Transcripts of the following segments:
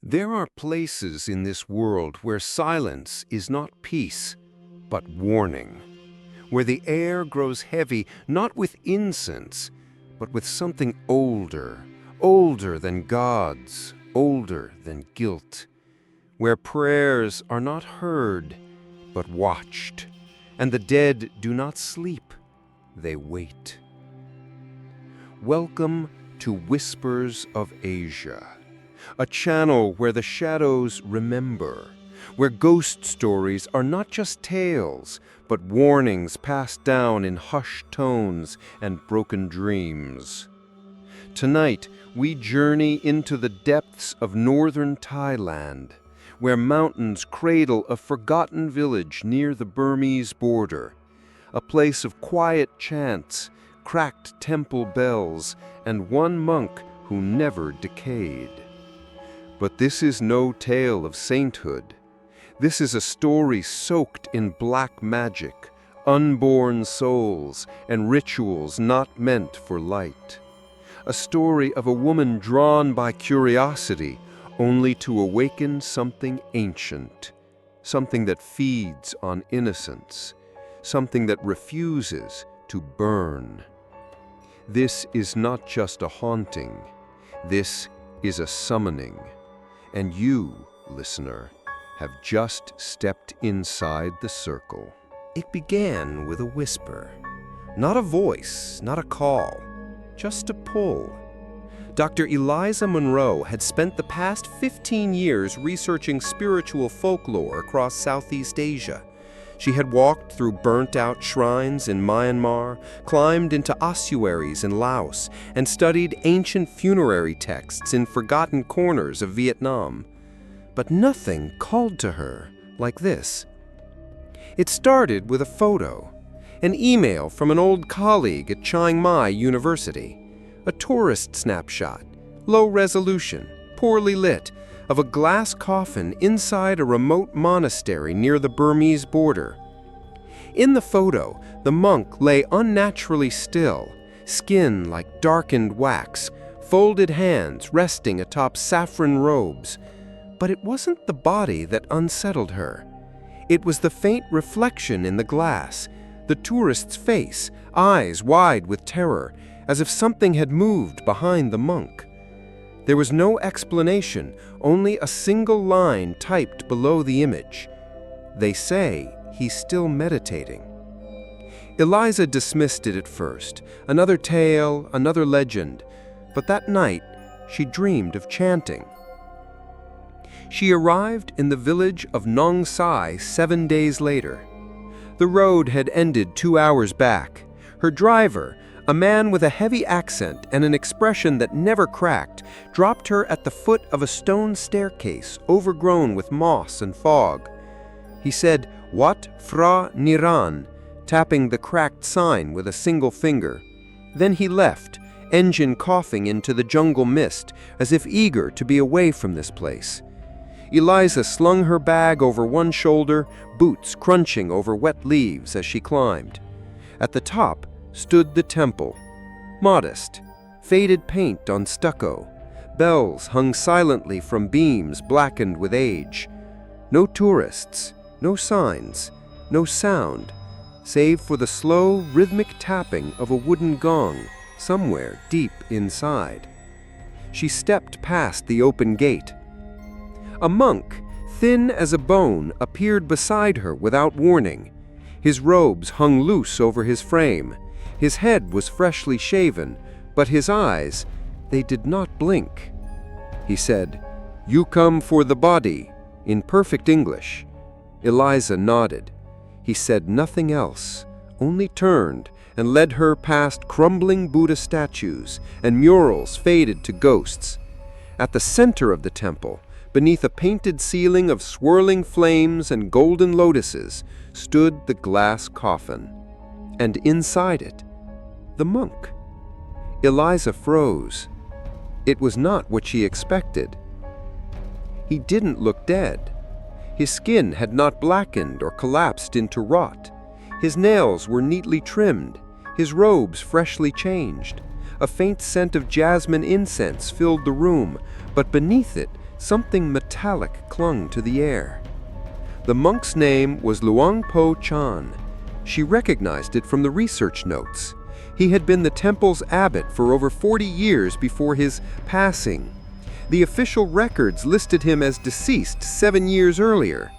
There are places in this world where silence is not peace, but warning, where the air grows heavy not with incense, but with something older, older than gods, older than guilt, where prayers are not heard, but watched, and the dead do not sleep, they wait. Welcome to Whispers of Asia, a channel where the shadows remember, where ghost stories are not just tales, but warnings passed down in hushed tones and broken dreams. Tonight, we journey into the depths of northern Thailand, where mountains cradle a forgotten village near the Burmese border, a place of quiet chants, cracked temple bells, and one monk who never decayed. But this is no tale of sainthood. This is a story soaked in black magic, unborn souls, and rituals not meant for light. A story of a woman drawn by curiosity only to awaken something ancient, something that feeds on innocence, something that refuses to burn. This is not just a haunting. This is a summoning. And you, listener, have just stepped inside the circle. It began with a whisper. Not a voice, not a call, just a pull. Dr. Eliza Monroe had spent the past 15 years researching spiritual folklore across Southeast Asia. She had walked through burnt-out shrines in Myanmar, climbed into ossuaries in Laos, and studied ancient funerary texts in forgotten corners of Vietnam. But nothing called to her like this. It started with a photo, an email from an old colleague at Chiang Mai University, a tourist snapshot, low resolution, poorly lit, of a glass coffin inside a remote monastery near the Burmese border. In the photo, the monk lay unnaturally still, skin like darkened wax, folded hands resting atop saffron robes. But it wasn't the body that unsettled her. It was the faint reflection in the glass, the tourist's face, eyes wide with terror, as if something had moved behind the monk. There was no explanation, only a single line typed below the image. They say he's still meditating. Eliza dismissed it at first, another tale, another legend, but that night she dreamed of chanting. She arrived in the village of Nong Sai 7 days later. The road had ended 2 hours back. Her driver, a man with a heavy accent and an expression that never cracked, dropped her at the foot of a stone staircase overgrown with moss and fog. He said, "Wat Phra Niran," tapping the cracked sign with a single finger. Then he left, engine coughing into the jungle mist, as if eager to be away from this place. Eliza slung her bag over one shoulder, boots crunching over wet leaves as she climbed. At the top stood the temple, modest, faded paint on stucco, bells hung silently from beams blackened with age. No tourists, no signs, no sound, save for the slow, rhythmic tapping of a wooden gong somewhere deep inside. She stepped past the open gate. A monk, thin as a bone, appeared beside her without warning. His robes hung loose over his frame. His head was freshly shaven, but his eyes, they did not blink. He said, "You come for the body," in perfect English. Eliza nodded. He said nothing else, only turned and led her past crumbling Buddha statues and murals faded to ghosts. At the center of the temple, beneath a painted ceiling of swirling flames and golden lotuses, stood the glass coffin. And inside it, the monk. Eliza froze. It was not what she expected. He didn't look dead. His skin had not blackened or collapsed into rot. His nails were neatly trimmed, his robes freshly changed. A faint scent of jasmine incense filled the room, but beneath it, something metallic clung to the air. The monk's name was Luang Pho Chan. She recognized it from the research notes. He had been the temple's abbot for over 40 years before his passing. The official records listed him as deceased 7 years earlier,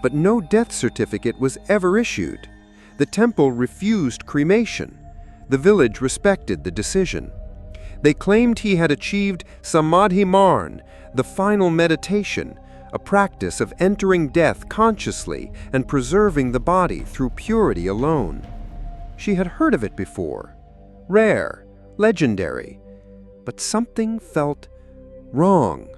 but no death certificate was ever issued. The temple refused cremation. The village respected the decision. They claimed he had achieved samadhi marn, the final meditation, a practice of entering death consciously and preserving the body through purity alone. She had heard of it before. Rare, legendary, but something felt wrong.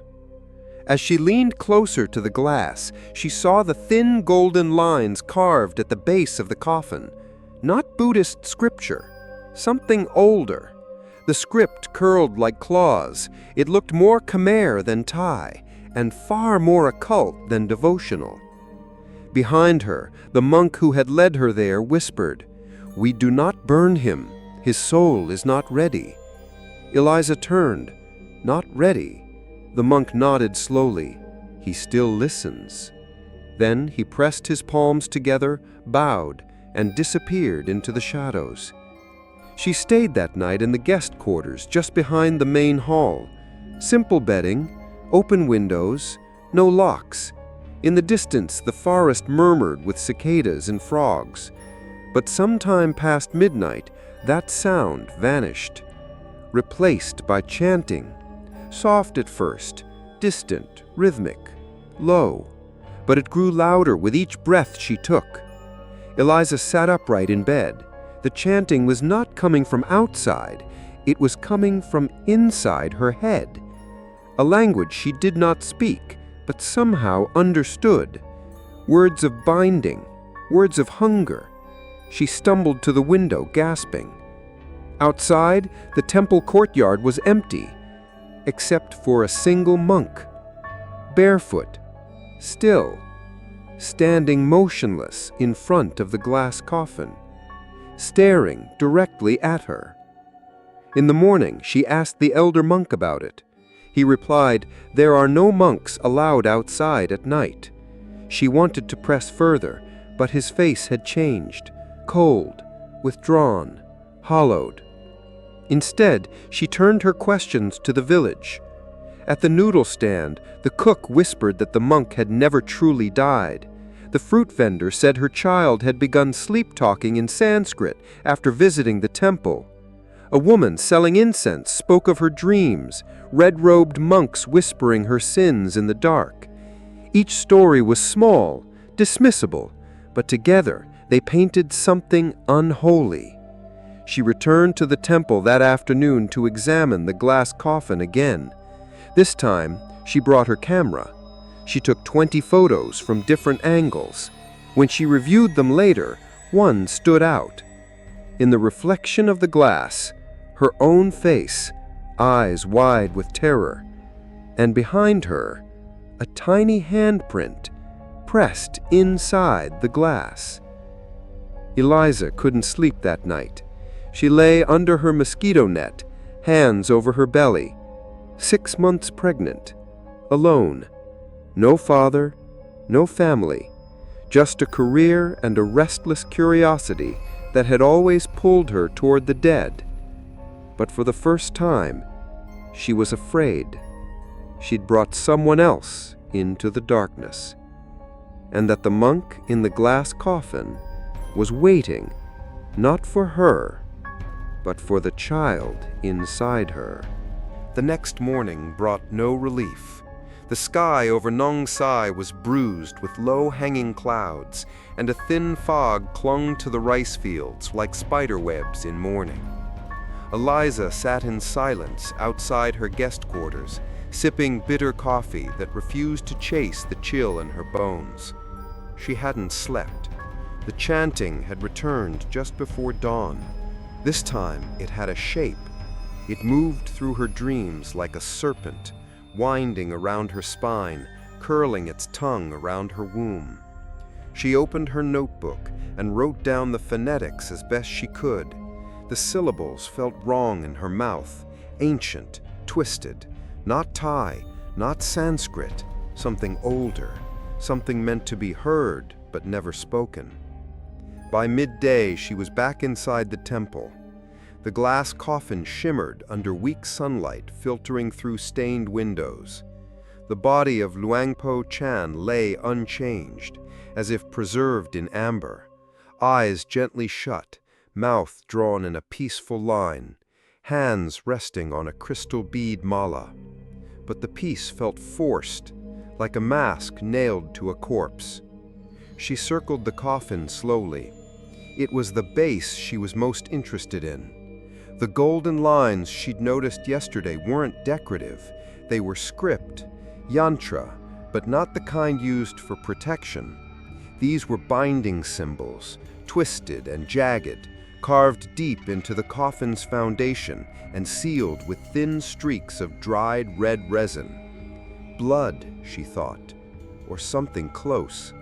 As she leaned closer to the glass, she saw the thin golden lines carved at the base of the coffin. Not Buddhist scripture, something older. The script curled like claws. It looked more Khmer than Thai, and far more occult than devotional. Behind her, the monk who had led her there whispered, "We do not burn him. His soul is not ready." Eliza turned. "Not ready?" The monk nodded slowly. "He still listens." Then he pressed his palms together, bowed, and disappeared into the shadows. She stayed that night in the guest quarters just behind the main hall. Simple bedding, open windows, no locks. In the distance, the forest murmured with cicadas and frogs. But sometime past midnight, that sound vanished, replaced by chanting. Soft at first, distant, rhythmic, low, but it grew louder with each breath she took. Eliza sat upright in bed. The chanting was not coming from outside, it was coming from inside her head. A language she did not speak, but somehow understood. Words of binding, words of hunger. She stumbled to the window, gasping. Outside, the temple courtyard was empty, except for a single monk, barefoot, still, standing motionless in front of the glass coffin, staring directly at her. In the morning, she asked the elder monk about it. He replied, "There are no monks allowed outside at night." She wanted to press further, but his face had changed, cold, withdrawn, hollowed. Instead, she turned her questions to the village. At the noodle stand, the cook whispered that the monk had never truly died. The fruit vendor said her child had begun sleep-talking in Sanskrit after visiting the temple. A woman selling incense spoke of her dreams, red-robed monks whispering her sins in the dark. Each story was small, dismissible, but together they painted something unholy. She returned to the temple that afternoon to examine the glass coffin again. This time, she brought her camera. She took 20 photos from different angles. When she reviewed them later, one stood out. In the reflection of the glass, her own face, eyes wide with terror, and behind her, a tiny handprint pressed inside the glass. Eliza couldn't sleep that night. She lay under her mosquito net, hands over her belly, 6 months pregnant, alone. No father, no family, just a career and a restless curiosity that had always pulled her toward the dead. But for the first time, she was afraid. She'd brought someone else into the darkness, and that the monk in the glass coffin was waiting, not for her, but for the child inside her. The next morning brought no relief. The sky over Nong Sai was bruised with low-hanging clouds, and a thin fog clung to the rice fields like spider webs in mourning. Eliza sat in silence outside her guest quarters, sipping bitter coffee that refused to chase the chill in her bones. She hadn't slept. The chanting had returned just before dawn. This time it had a shape. It moved through her dreams like a serpent, winding around her spine, curling its tongue around her womb. She opened her notebook and wrote down the phonetics as best she could. The syllables felt wrong in her mouth, ancient, twisted, not Thai, Not Sanskrit, something older, something meant to be heard but never spoken. By midday, she was back inside the temple. The glass coffin shimmered under weak sunlight filtering through stained windows. The body of Luang Pho Chan lay unchanged, as if preserved in amber, eyes gently shut, mouth drawn in a peaceful line, hands resting on a crystal bead mala. But the piece felt forced, like a mask nailed to a corpse. She circled the coffin slowly. It was the base she was most interested in. The golden lines she'd noticed yesterday weren't decorative. They were script, yantra, but not the kind used for protection. These were binding symbols, twisted and jagged, carved deep into the coffin's foundation and sealed with thin streaks of dried red resin. Blood, she thought, or something close.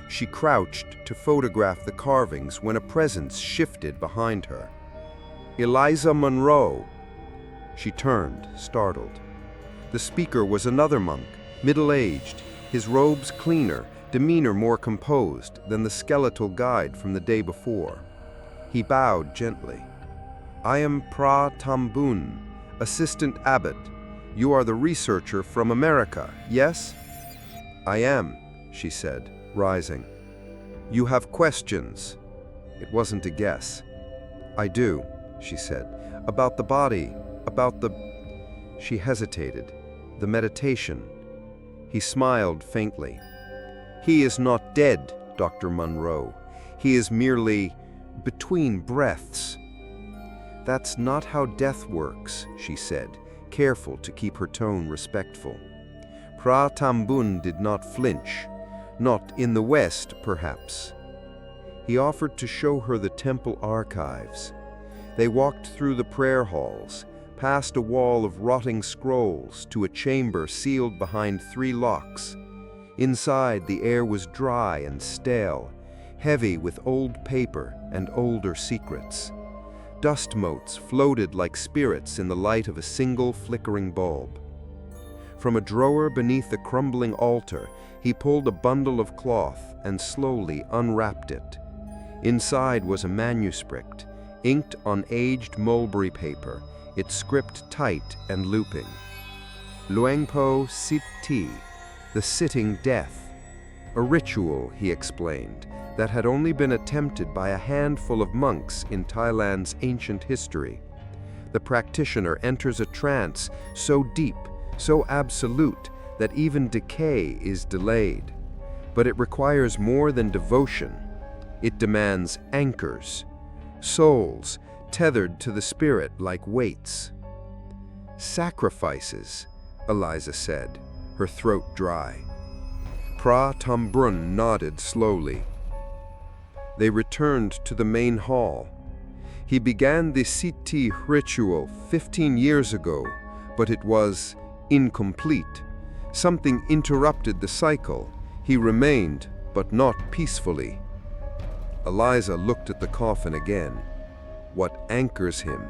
She crouched to photograph the carvings when a presence shifted behind her. Eliza Monroe. She turned, startled. The speaker was another monk, middle-aged, his robes cleaner, demeanor more composed than the skeletal guide from the day before. He bowed gently. "I am Pra Tambun, assistant abbot. You are the researcher from America, yes?" "I am," she said, rising. "You have questions?" It wasn't a guess. "I do," she said. "About the body, about the..." She hesitated. "The meditation." He smiled faintly. "He is not dead, Dr. Monroe. He is merely between breaths." "That's not how death works," she said, careful to keep her tone respectful. Pra Tambun did not flinch. Not in the West, perhaps. He offered to show her the temple archives. They walked through the prayer halls, past a wall of rotting scrolls to a chamber sealed behind 3 locks. Inside, the air was dry and stale, heavy with old paper and older secrets. Dust motes floated like spirits in the light of a single flickering bulb. From a drawer beneath the crumbling altar, he pulled a bundle of cloth and slowly unwrapped it. Inside was a manuscript, inked on aged mulberry paper, its script tight and looping. Luang Pho Sit Thi, the sitting death. A ritual, he explained, that had only been attempted by a handful of monks in Thailand's ancient history. The practitioner enters a trance so deep, so absolute, that even decay is delayed. But it requires more than devotion. It demands anchors, souls tethered to the spirit like weights. "Sacrifices," Eliza said, her throat dry. Pra Tambun nodded slowly. They returned to the main hall. He began the Sit Thi ritual 15 years ago, but it was incomplete. Something interrupted the cycle. He remained, but not peacefully. Eliza looked at the coffin again. "What anchors him?"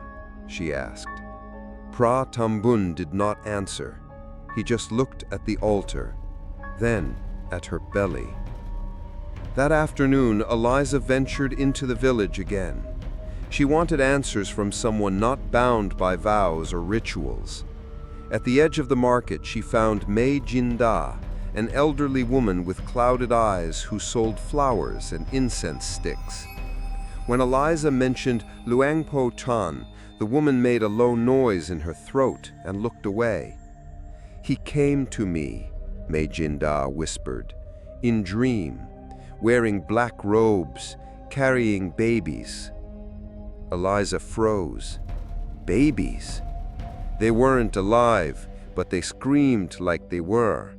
she asked. Pra Tambun did not answer. He just looked at the altar, then at her belly. That afternoon, Eliza ventured into the village again. She wanted answers from someone not bound by vows or rituals. At the edge of the market, she found Mei Jinda, an elderly woman with clouded eyes who sold flowers and incense sticks. When Eliza mentioned Luang Pho Chan, the woman made a low noise in her throat and looked away. "He came to me," Mei Jinda whispered, "in dream, wearing black robes, carrying babies." Eliza froze. Babies? They weren't alive, but they screamed like they were.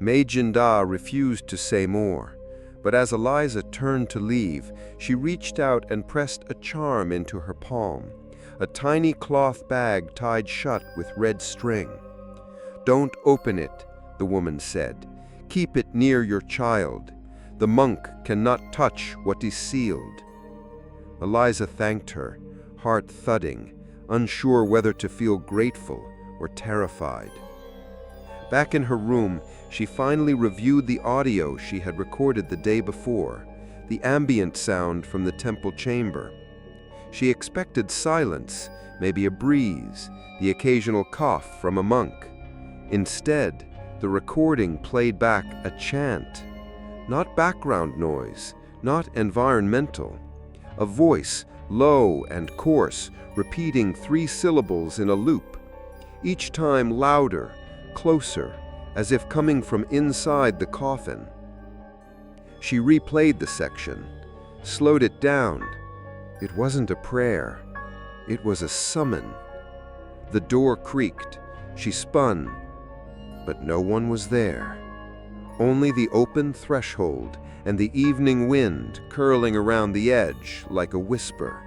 Mei Jinda refused to say more, but as Eliza turned to leave, she reached out and pressed a charm into her palm, a tiny cloth bag tied shut with red string. "Don't open it," the woman said. "Keep it near your child. The monk cannot touch what is sealed." Eliza thanked her, heart thudding, unsure whether to feel grateful or terrified. Back in her room, she finally reviewed the audio she had recorded the day before, the ambient sound from the temple chamber. She expected silence, maybe a breeze, the occasional cough from a monk. Instead, the recording played back a chant. Not background noise, not environmental. A voice, low and coarse, repeating 3 syllables in a loop, each time louder, closer, as if coming from inside the coffin. She replayed the section, slowed it down. It wasn't a prayer. It was a summon. The door creaked. She spun, but no one was there. Only the open threshold and the evening wind curling around the edge like a whisper.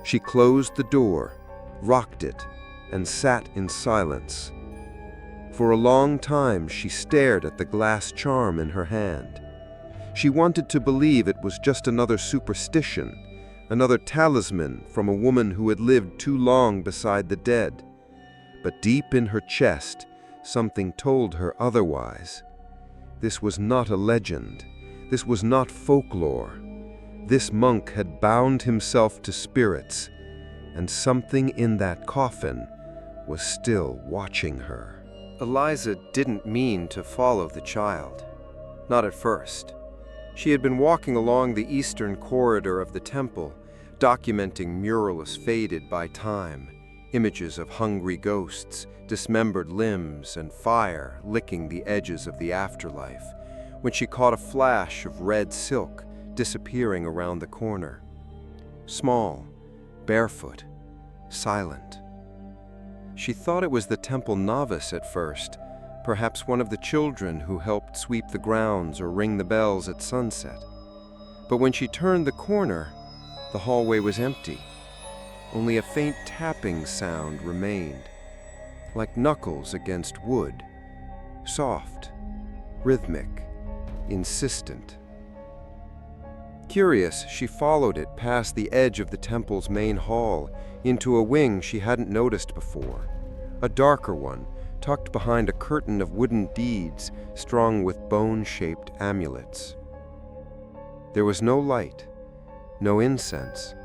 She closed the door, rocked it, and sat in silence. For a long time she stared at the glass charm in her hand. She wanted to believe it was just another superstition, another talisman from a woman who had lived too long beside the dead. But deep in her chest, something told her otherwise. This was not a legend. This was not folklore. This monk had bound himself to spirits, and something in that coffin was still watching her. Eliza didn't mean to follow the child. Not at first. She had been walking along the eastern corridor of the temple, documenting murals faded by time, images of hungry ghosts, dismembered limbs, and fire licking the edges of the afterlife, when she caught a flash of red silk disappearing around the corner. Small, barefoot, silent. She thought it was the temple novice at first, perhaps one of the children who helped sweep the grounds or ring the bells at sunset. But when she turned the corner, the hallway was empty. Only a faint tapping sound remained, like knuckles against wood, soft, rhythmic, insistent. Curious, she followed it past the edge of the temple's main hall into a wing she hadn't noticed before, a darker one tucked behind a curtain of wooden beads strung with bone-shaped amulets. There was no light, no incense,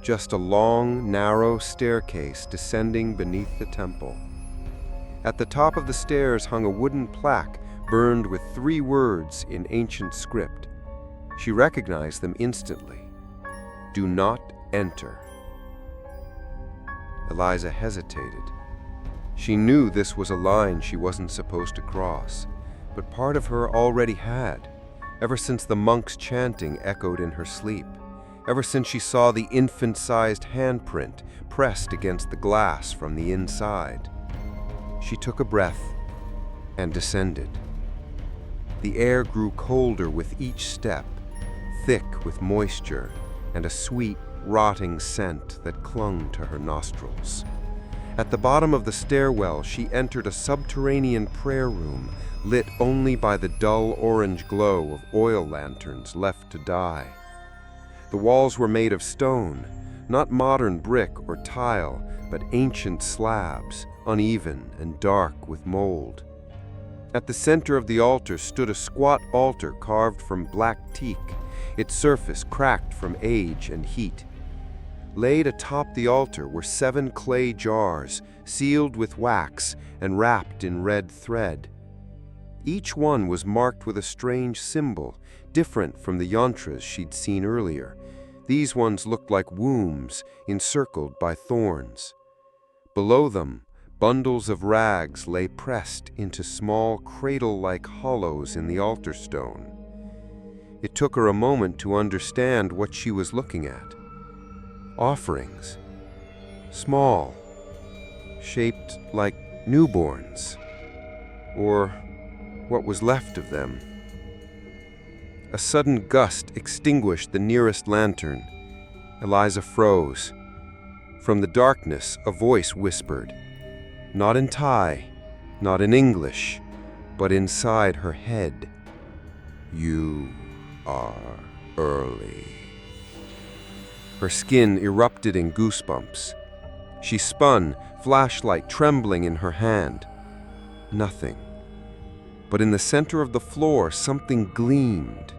just a long, narrow staircase descending beneath the temple. At the top of the stairs hung a wooden plaque burned with 3 words in ancient script. She recognized them instantly. "Do not enter." Eliza hesitated. She knew this was a line she wasn't supposed to cross, but part of her already had, ever since the monk's chanting echoed in her sleep, ever since she saw the infant-sized handprint pressed against the glass from the inside. She took a breath and descended. The air grew colder with each step, thick with moisture and a sweet, rotting scent that clung to her nostrils. At the bottom of the stairwell, she entered a subterranean prayer room lit only by the dull orange glow of oil lanterns left to die. The walls were made of stone, not modern brick or tile, but ancient slabs, uneven and dark with mold. At the center of the altar stood a squat altar carved from black teak, its surface cracked from age and heat. Laid atop the altar were 7 clay jars, sealed with wax and wrapped in red thread. Each one was marked with a strange symbol, different from the yantras she'd seen earlier. These ones looked like wombs encircled by thorns. Below them, bundles of rags lay pressed into small cradle-like hollows in the altar stone. It took her a moment to understand what she was looking at. Offerings. Small, shaped like newborns, or what was left of them. A sudden gust extinguished the nearest lantern. Eliza froze. From the darkness, a voice whispered, not in Thai, not in English, but inside her head. "You are early." Her skin erupted in goosebumps. She spun, flashlight trembling in her hand. Nothing. But in the center of the floor, something gleamed,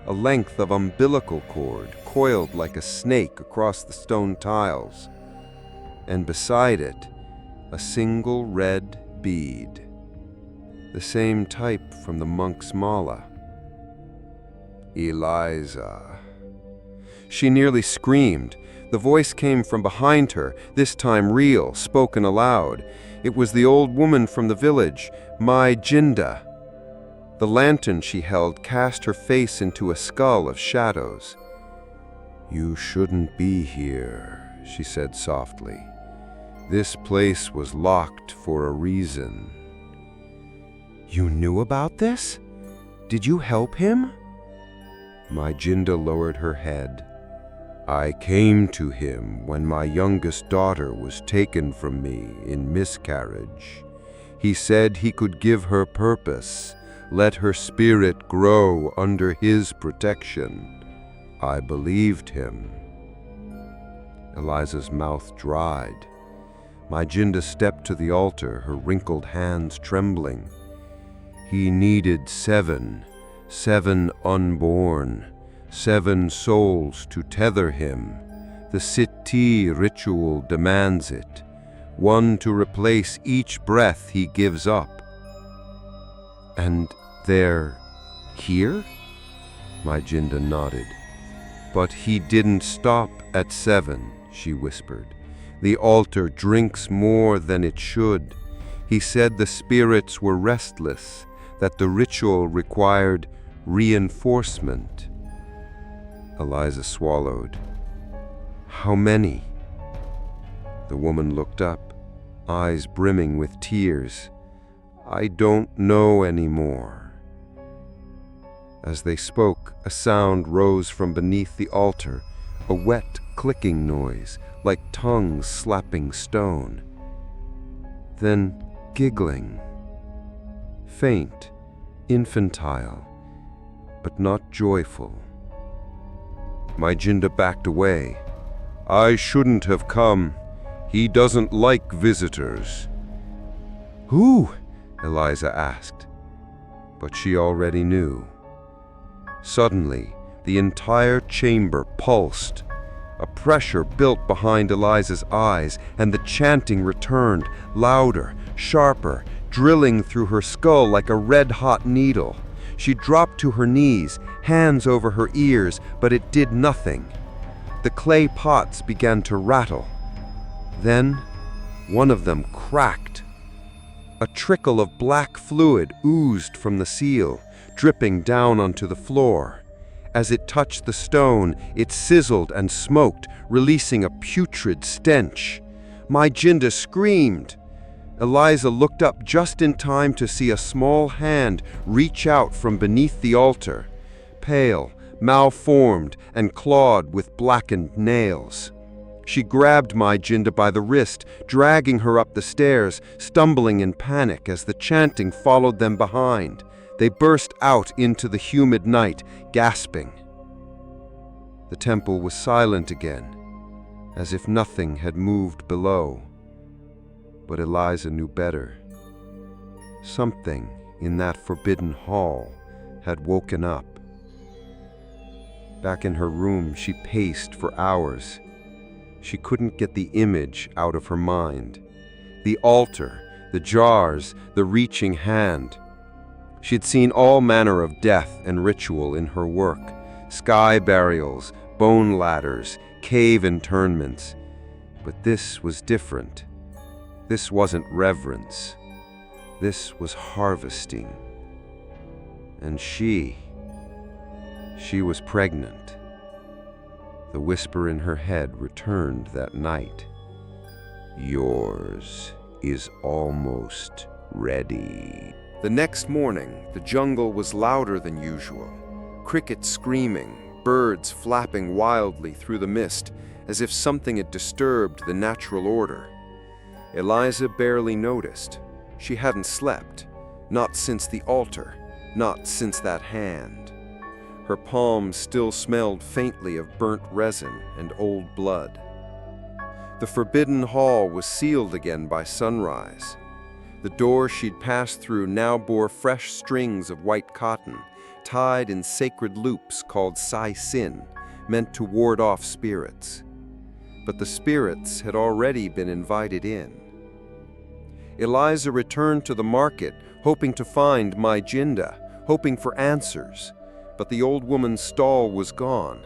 a length of umbilical cord coiled like a snake across the stone tiles. And beside it, a single red bead, the same type from the monk's mala. Eliza. She nearly screamed. The voice came from behind her, this time real, spoken aloud. It was the old woman from the village, my Jinda. The lantern she held cast her face into a skull of shadows. "You shouldn't be here," she said softly. "This place was locked for a reason." "You knew about this? Did you help him?" My Jinda lowered her head. "I came to him when my youngest daughter was taken from me in miscarriage. He said he could give her purpose, let her spirit grow under his protection. I believed him." Eliza's mouth dried. My Jinda stepped to the altar, her wrinkled hands trembling. "He needed 7 unborn, 7 souls to tether him. The Sit Thi ritual demands it, 1 to replace each breath he gives up." "And they're here?" My Jinda nodded. "But he didn't stop at 7, she whispered. "The altar drinks more than it should. He said the spirits were restless, that the ritual required reinforcement." Eliza swallowed. "How many?" The woman looked up, eyes brimming with tears. "I don't know anymore." As they spoke, a sound rose from beneath the altar, a wet, clicking noise, like tongues slapping stone. Then giggling. Faint, infantile, but not joyful. My Jinda backed away. "I shouldn't have come. He doesn't like visitors." "Who?" Eliza asked. But she already knew. Suddenly, the entire chamber pulsed. A pressure built behind Eliza's eyes, and the chanting returned, louder, sharper, drilling through her skull like a red-hot needle. She dropped to her knees, hands over her ears, but it did nothing. The clay pots began to rattle. Then, one of them cracked. A trickle of black fluid oozed from the seal, dripping down onto the floor. As it touched the stone, it sizzled and smoked, releasing a putrid stench. My Jinda screamed. Eliza looked up just in time to see a small hand reach out from beneath the altar, pale, malformed, and clawed with blackened nails. She grabbed my Jinda by the wrist, dragging her up the stairs, stumbling in panic as the chanting followed them behind. They burst out into the humid night, gasping. The temple was silent again, as if nothing had moved below. But Eliza knew better. Something in that forbidden hall had woken up. Back in her room, she paced for hours. She couldn't get the image out of her mind. The altar, the jars, the reaching hand. She'd seen all manner of death and ritual in her work. Sky burials, bone ladders, cave internments. But this was different. This wasn't reverence. This was harvesting. And she was pregnant. The whisper in her head returned that night. "Yours is almost ready." The next morning, the jungle was louder than usual. Crickets screaming, birds flapping wildly through the mist, as if something had disturbed the natural order. Eliza barely noticed. She hadn't slept, not since the altar, not since that hand. Her palms still smelled faintly of burnt resin and old blood. The forbidden hall was sealed again by sunrise. The door she'd passed through now bore fresh strings of white cotton, tied in sacred loops called sai sin, meant to ward off spirits. But the spirits had already been invited in. Eliza returned to the market, hoping to find Mai Jinda, hoping for answers. But the old woman's stall was gone.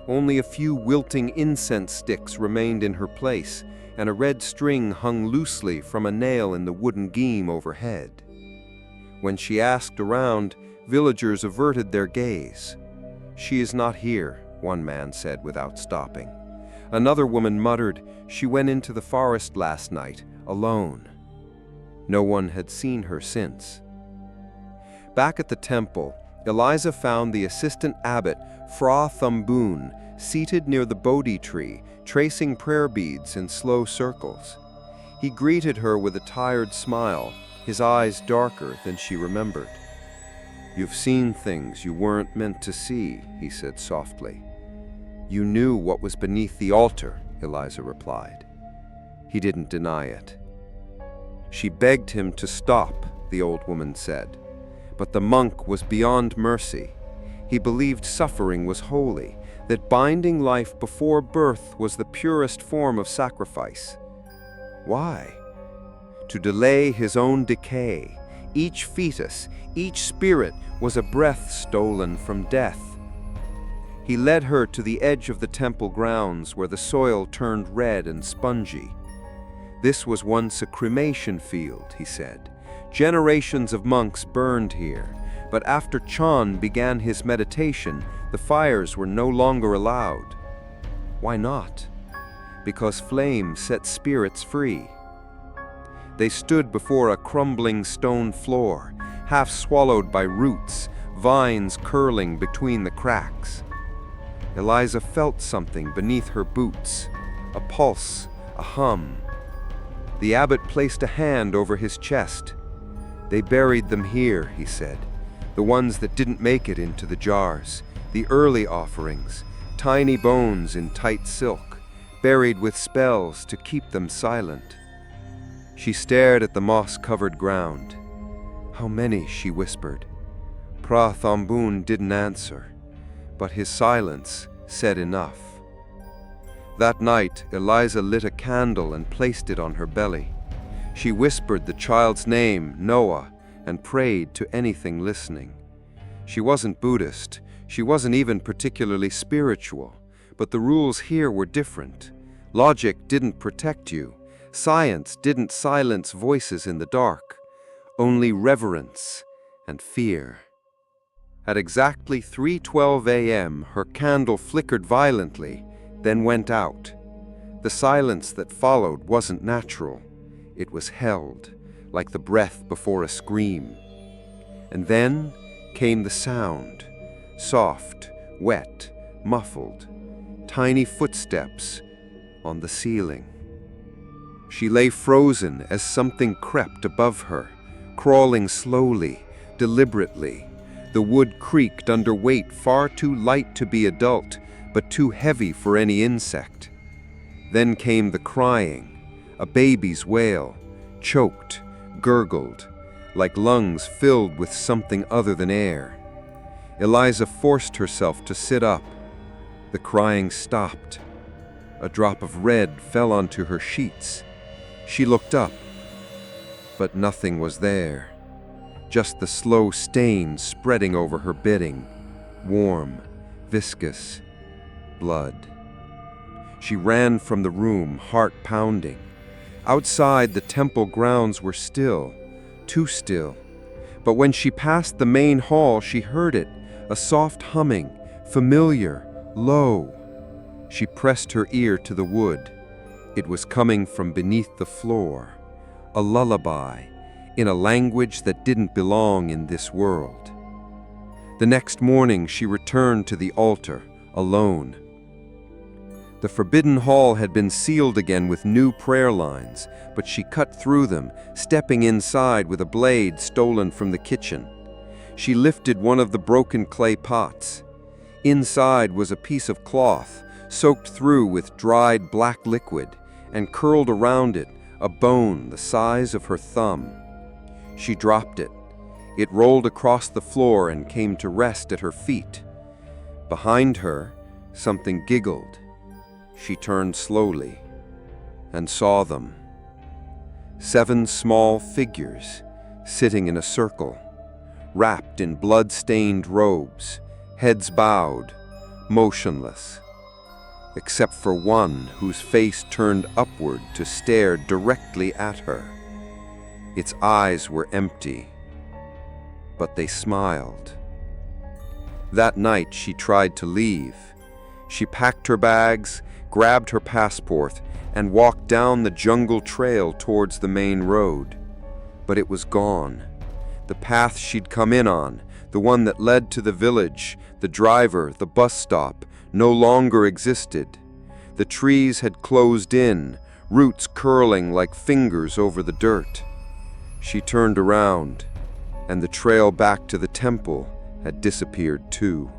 Only a few wilting incense sticks remained in her place, and a red string hung loosely from a nail in the wooden geam overhead. When she asked around, villagers averted their gaze. "She is not here," one man said without stopping. Another woman muttered, "She went into the forest last night, alone." No one had seen her since. Back at the temple, Eliza found the assistant abbot, Phra Thumboon, seated near the Bodhi tree, tracing prayer beads in slow circles. He greeted her with a tired smile, his eyes darker than she remembered. "You've seen things you weren't meant to see," he said softly. "You knew what was beneath the altar," Eliza replied. He didn't deny it. She begged him to stop, the old woman said. But the monk was beyond mercy. He believed suffering was holy, that binding life before birth was the purest form of sacrifice. Why? To delay his own decay. Each fetus, each spirit was a breath stolen from death. He led her to the edge of the temple grounds where the soil turned red and spongy. This was once a cremation field, he said. Generations of monks burned here, but after Chan began his meditation, the fires were no longer allowed. Why not? Because flame set spirits free. They stood before a crumbling stone floor, half swallowed by roots, vines curling between the cracks. Eliza felt something beneath her boots, a pulse, a hum. The abbot placed a hand over his chest. "They buried them here," he said, "the ones that didn't make it into the jars, the early offerings, tiny bones in tight silk, buried with spells to keep them silent." She stared at the moss-covered ground. "How many?" she whispered. Phra Thumboon didn't answer, but his silence said enough. That night, Eliza lit a candle and placed it on her belly. She whispered the child's name, Noah, and prayed to anything listening. She wasn't Buddhist, she wasn't even particularly spiritual, but the rules here were different. Logic didn't protect you. Science didn't silence voices in the dark. Only reverence and fear. At exactly 3:12 a.m., her candle flickered violently, then went out. The silence that followed wasn't natural. It was held, like the breath before a scream. And then came the sound, soft, wet, muffled, tiny footsteps on the ceiling. She lay frozen as something crept above her, crawling slowly, deliberately. The wood creaked under weight far too light to be adult, but too heavy for any insect. Then came the crying, a baby's wail, choked, gurgled, like lungs filled with something other than air. Eliza forced herself to sit up. The crying stopped. A drop of red fell onto her sheets. She looked up, but nothing was there. Just the slow stain spreading over her bedding, warm, viscous, blood. She ran from the room, heart pounding. Outside, the temple grounds were still, too still. But when she passed the main hall, she heard it, a soft humming, familiar, low. She pressed her ear to the wood. It was coming from beneath the floor, a lullaby, in a language that didn't belong in this world. The next morning, she returned to the altar, alone. The forbidden hall had been sealed again with new prayer lines, but she cut through them, stepping inside with a blade stolen from the kitchen. She lifted one of the broken clay pots. Inside was a piece of cloth, soaked through with dried black liquid, and curled around it a bone the size of her thumb. She dropped it. It rolled across the floor and came to rest at her feet. Behind her, something giggled. She turned slowly and saw them. 7 small figures sitting in a circle, wrapped in blood-stained robes, heads bowed, motionless, except for one whose face turned upward to stare directly at her. Its eyes were empty, but they smiled. That night she tried to leave. She packed her bags, grabbed her passport, and walked down the jungle trail towards the main road. But it was gone. The path she'd come in on, the one that led to the village, the driver, the bus stop, no longer existed. The trees had closed in, roots curling like fingers over the dirt. She turned around, and the trail back to the temple had disappeared too.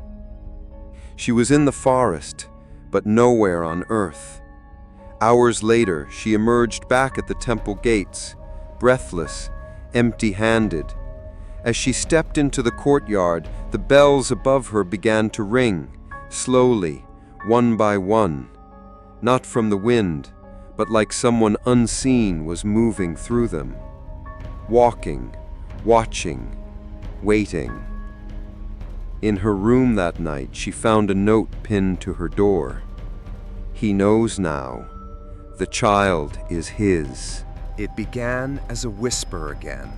She was in the forest, but nowhere on earth. Hours later, she emerged back at the temple gates, breathless, empty-handed. As she stepped into the courtyard, the bells above her began to ring, slowly, one by one. Not from the wind, but like someone unseen was moving through them. Walking, watching, waiting. In her room that night, she found a note pinned to her door. He knows now. The child is his. It began as a whisper again,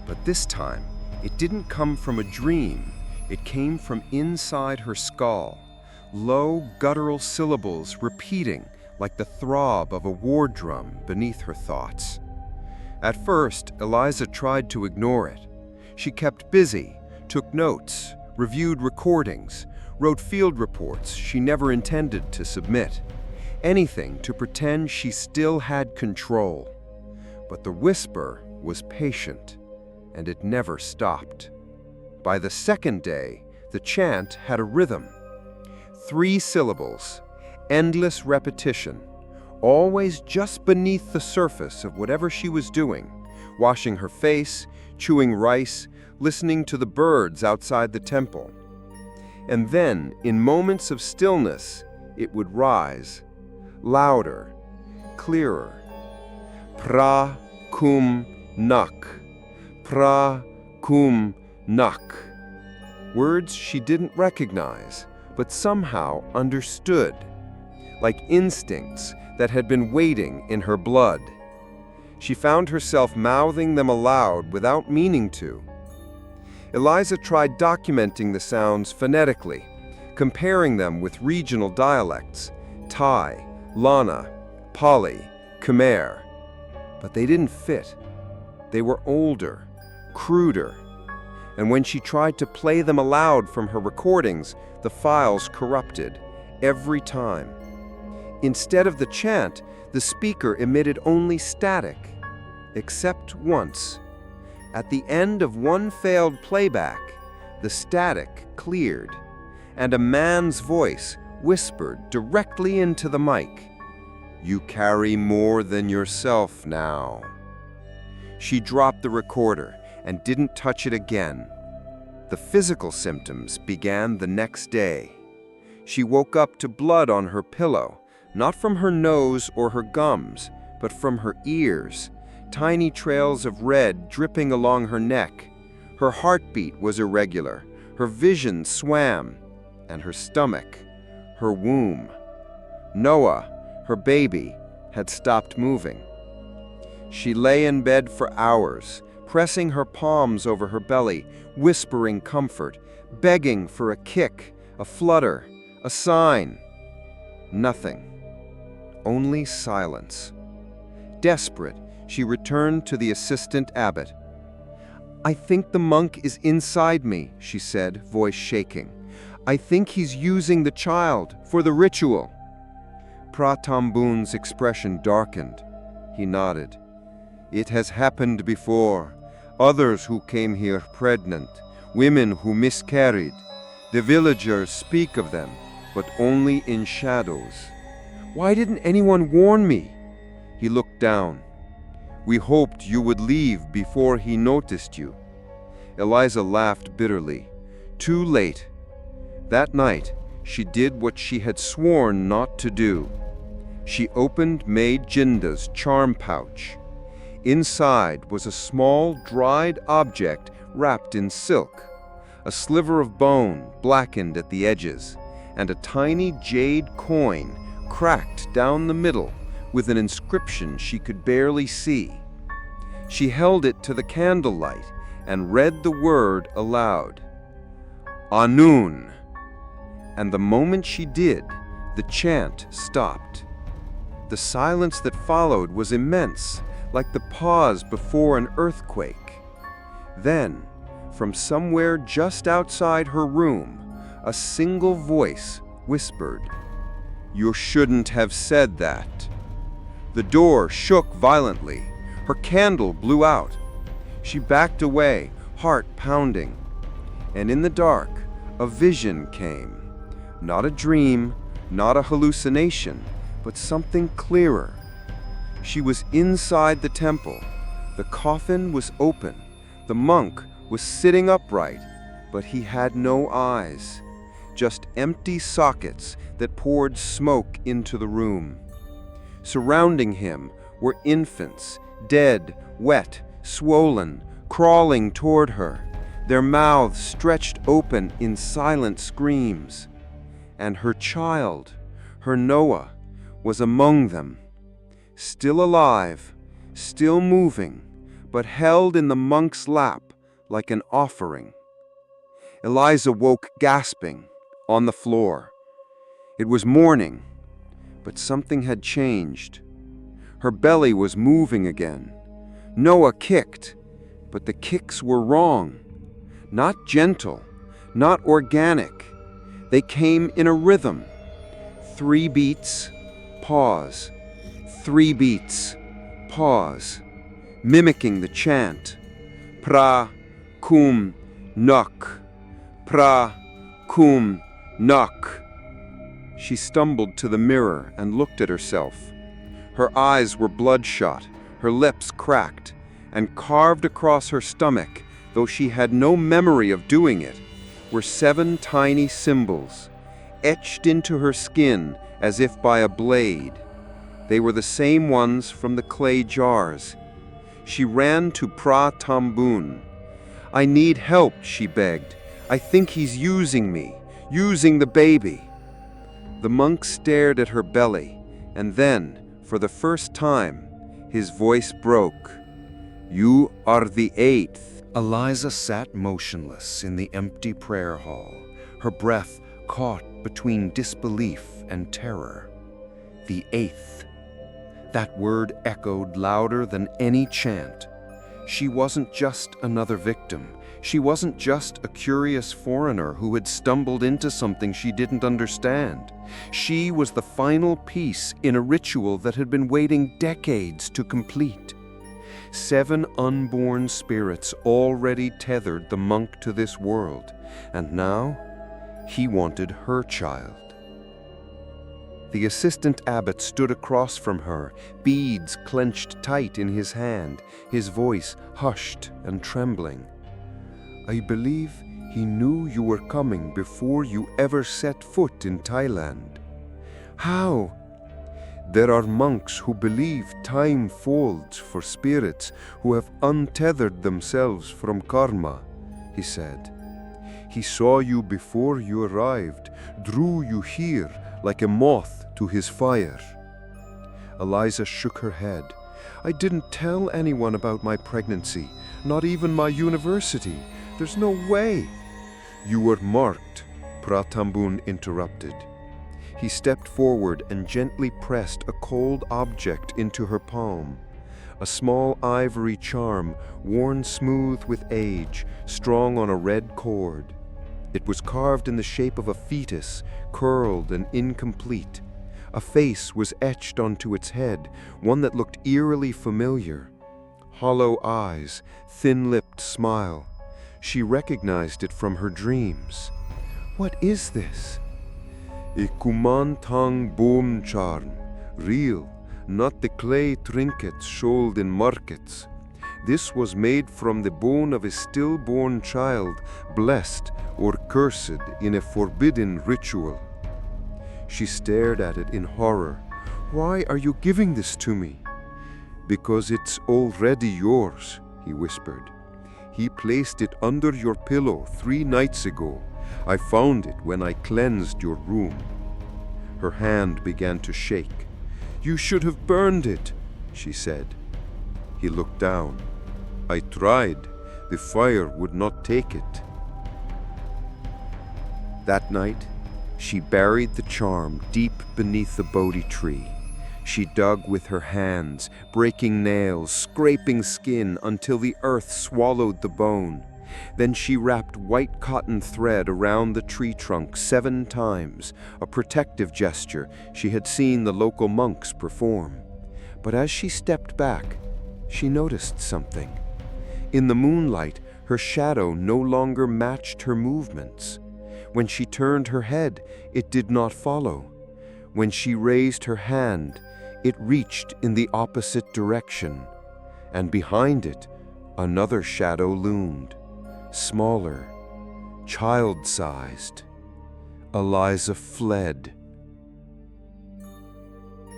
but this time it didn't come from a dream. It came from inside her skull, low guttural syllables repeating like the throb of a war drum beneath her thoughts. At first, Eliza tried to ignore it. She kept busy, took notes, reviewed recordings, wrote field reports she never intended to submit. Anything to pretend she still had control. But the whisper was patient, and it never stopped. By the second day, the chant had a rhythm. 3 syllables, endless repetition, always just beneath the surface of whatever she was doing, washing her face, chewing rice, listening to the birds outside the temple. And then, in moments of stillness, it would rise, louder, clearer. Pra kum nak, pra kum nak. Words she didn't recognize, but somehow understood, like instincts that had been waiting in her blood. She found herself mouthing them aloud without meaning to. Eliza tried documenting the sounds phonetically, comparing them with regional dialects, Thai, Lana, Pali, Khmer. But they didn't fit. They were older, cruder. And when she tried to play them aloud from her recordings, the files corrupted, every time. Instead of the chant, the speaker emitted only static, except once. At the end of one failed playback, the static cleared, and a man's voice whispered directly into the mic, "You carry more than yourself now." She dropped the recorder and didn't touch it again. The physical symptoms began the next day. She woke up to blood on her pillow, not from her nose or her gums, but from her ears, tiny trails of red dripping along her neck. Her heartbeat was irregular, her vision swam, and her stomach, her womb. Noah, her baby, had stopped moving. She lay in bed for hours, pressing her palms over her belly, whispering comfort, begging for a kick, a flutter, a sign. Nothing. Only silence. Desperate, she returned to the assistant abbot. "I think the monk is inside me," she said, voice shaking. "I think he's using the child for the ritual." Pratambun's expression darkened. He nodded. "It has happened before. Others who came here pregnant, women who miscarried. The villagers speak of them, but only in shadows. Why didn't anyone warn me?" He looked down. We hoped you would leave before he noticed you." Eliza laughed bitterly. Too late. That night, she did what she had sworn not to do. She opened Maid Jinda's charm pouch. Inside was a small, dried object wrapped in silk, a sliver of bone blackened at the edges, and a tiny jade coin cracked down the middle with an inscription she could barely see. She held it to the candlelight and read the word aloud. "Anun." And the moment she did, the chant stopped. The silence that followed was immense, like the pause before an earthquake. Then, from somewhere just outside her room, a single voice whispered, "You shouldn't have said that." The door shook violently. Her candle blew out. She backed away, heart pounding. And in the dark, a vision came. Not a dream, not a hallucination, but something clearer. She was inside the temple. The coffin was open. The monk was sitting upright, but he had no eyes, just empty sockets that poured smoke into the room. Surrounding him were infants, dead, wet, swollen, crawling toward her, their mouths stretched open in silent screams. And her child, her Noah, was among them, still alive, still moving, but held in the monk's lap like an offering. Eliza woke gasping, on the floor. It was morning, but something had changed. Her belly was moving again. Noah kicked, but the kicks were wrong. Not gentle, not organic. They came in a rhythm. 3 beats, pause. 3 beats, pause. Mimicking the chant. Pra, kum, nuk. Pra, kum, nuk. She stumbled to the mirror and looked at herself. Her eyes were bloodshot, her lips cracked, and carved across her stomach, though she had no memory of doing it, were 7 tiny symbols, etched into her skin as if by a blade. They were the same ones from the clay jars. She ran to Pra Tambun. "I need help," she begged. "I think he's using me, using the baby." The monk stared at her belly, and then, for the first time, his voice broke. "You are the 8th. Eliza sat motionless in the empty prayer hall, her breath caught between disbelief and terror. The 8th. That word echoed louder than any chant. She wasn't just another victim. She wasn't just a curious foreigner who had stumbled into something she didn't understand. She was the final piece in a ritual that had been waiting decades to complete. 7 unborn spirits already tethered the monk to this world, and now he wanted her child. The assistant abbot stood across from her, beads clenched tight in his hand, his voice hushed and trembling. "I believe he knew you were coming before you ever set foot in Thailand." "How?" "There are monks who believe time folds for spirits who have untethered themselves from karma," he said. "He saw you before you arrived, drew you here like a moth to his fire." Eliza shook her head. "I didn't tell anyone about my pregnancy, not even my university. There's no way." "You were marked," Pratambun interrupted. He stepped forward and gently pressed a cold object into her palm. A small ivory charm, worn smooth with age, strung on a red cord. It was carved in the shape of a fetus, curled and incomplete. A face was etched onto its head, one that looked eerily familiar. Hollow eyes, thin-lipped smile. She recognized it from her dreams. "What is this?" "A Kuman Thong bone charm, real, not the clay trinkets sold in markets. This was made from the bone of a stillborn child, blessed or cursed in a forbidden ritual. She stared at it in horror. Why are you giving this to me? Because it's already yours, he whispered. He placed it under your pillow 3 nights ago. I found it when I cleansed your room. Her hand began to shake. You should have burned it, she said. He looked down. I tried. The fire would not take it. That night, she buried the charm deep beneath the Bodhi tree. She dug with her hands, breaking nails, scraping skin until the earth swallowed the bone. Then she wrapped white cotton thread around the tree trunk 7 times, a protective gesture she had seen the local monks perform. But as she stepped back, she noticed something. In the moonlight, her shadow no longer matched her movements. When she turned her head, it did not follow. When she raised her hand, it reached in the opposite direction. And behind it, another shadow loomed, smaller, child-sized. Eliza fled.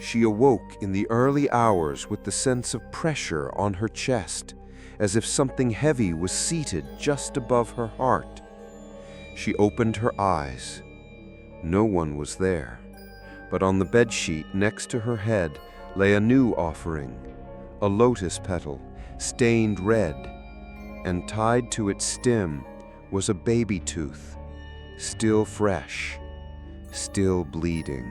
She awoke in the early hours with the sense of pressure on her chest, as if something heavy was seated just above her heart. She opened her eyes. No one was there, but on the bedsheet next to her head lay a new offering, a lotus petal, stained red, and tied to its stem was a baby tooth, still fresh, still bleeding.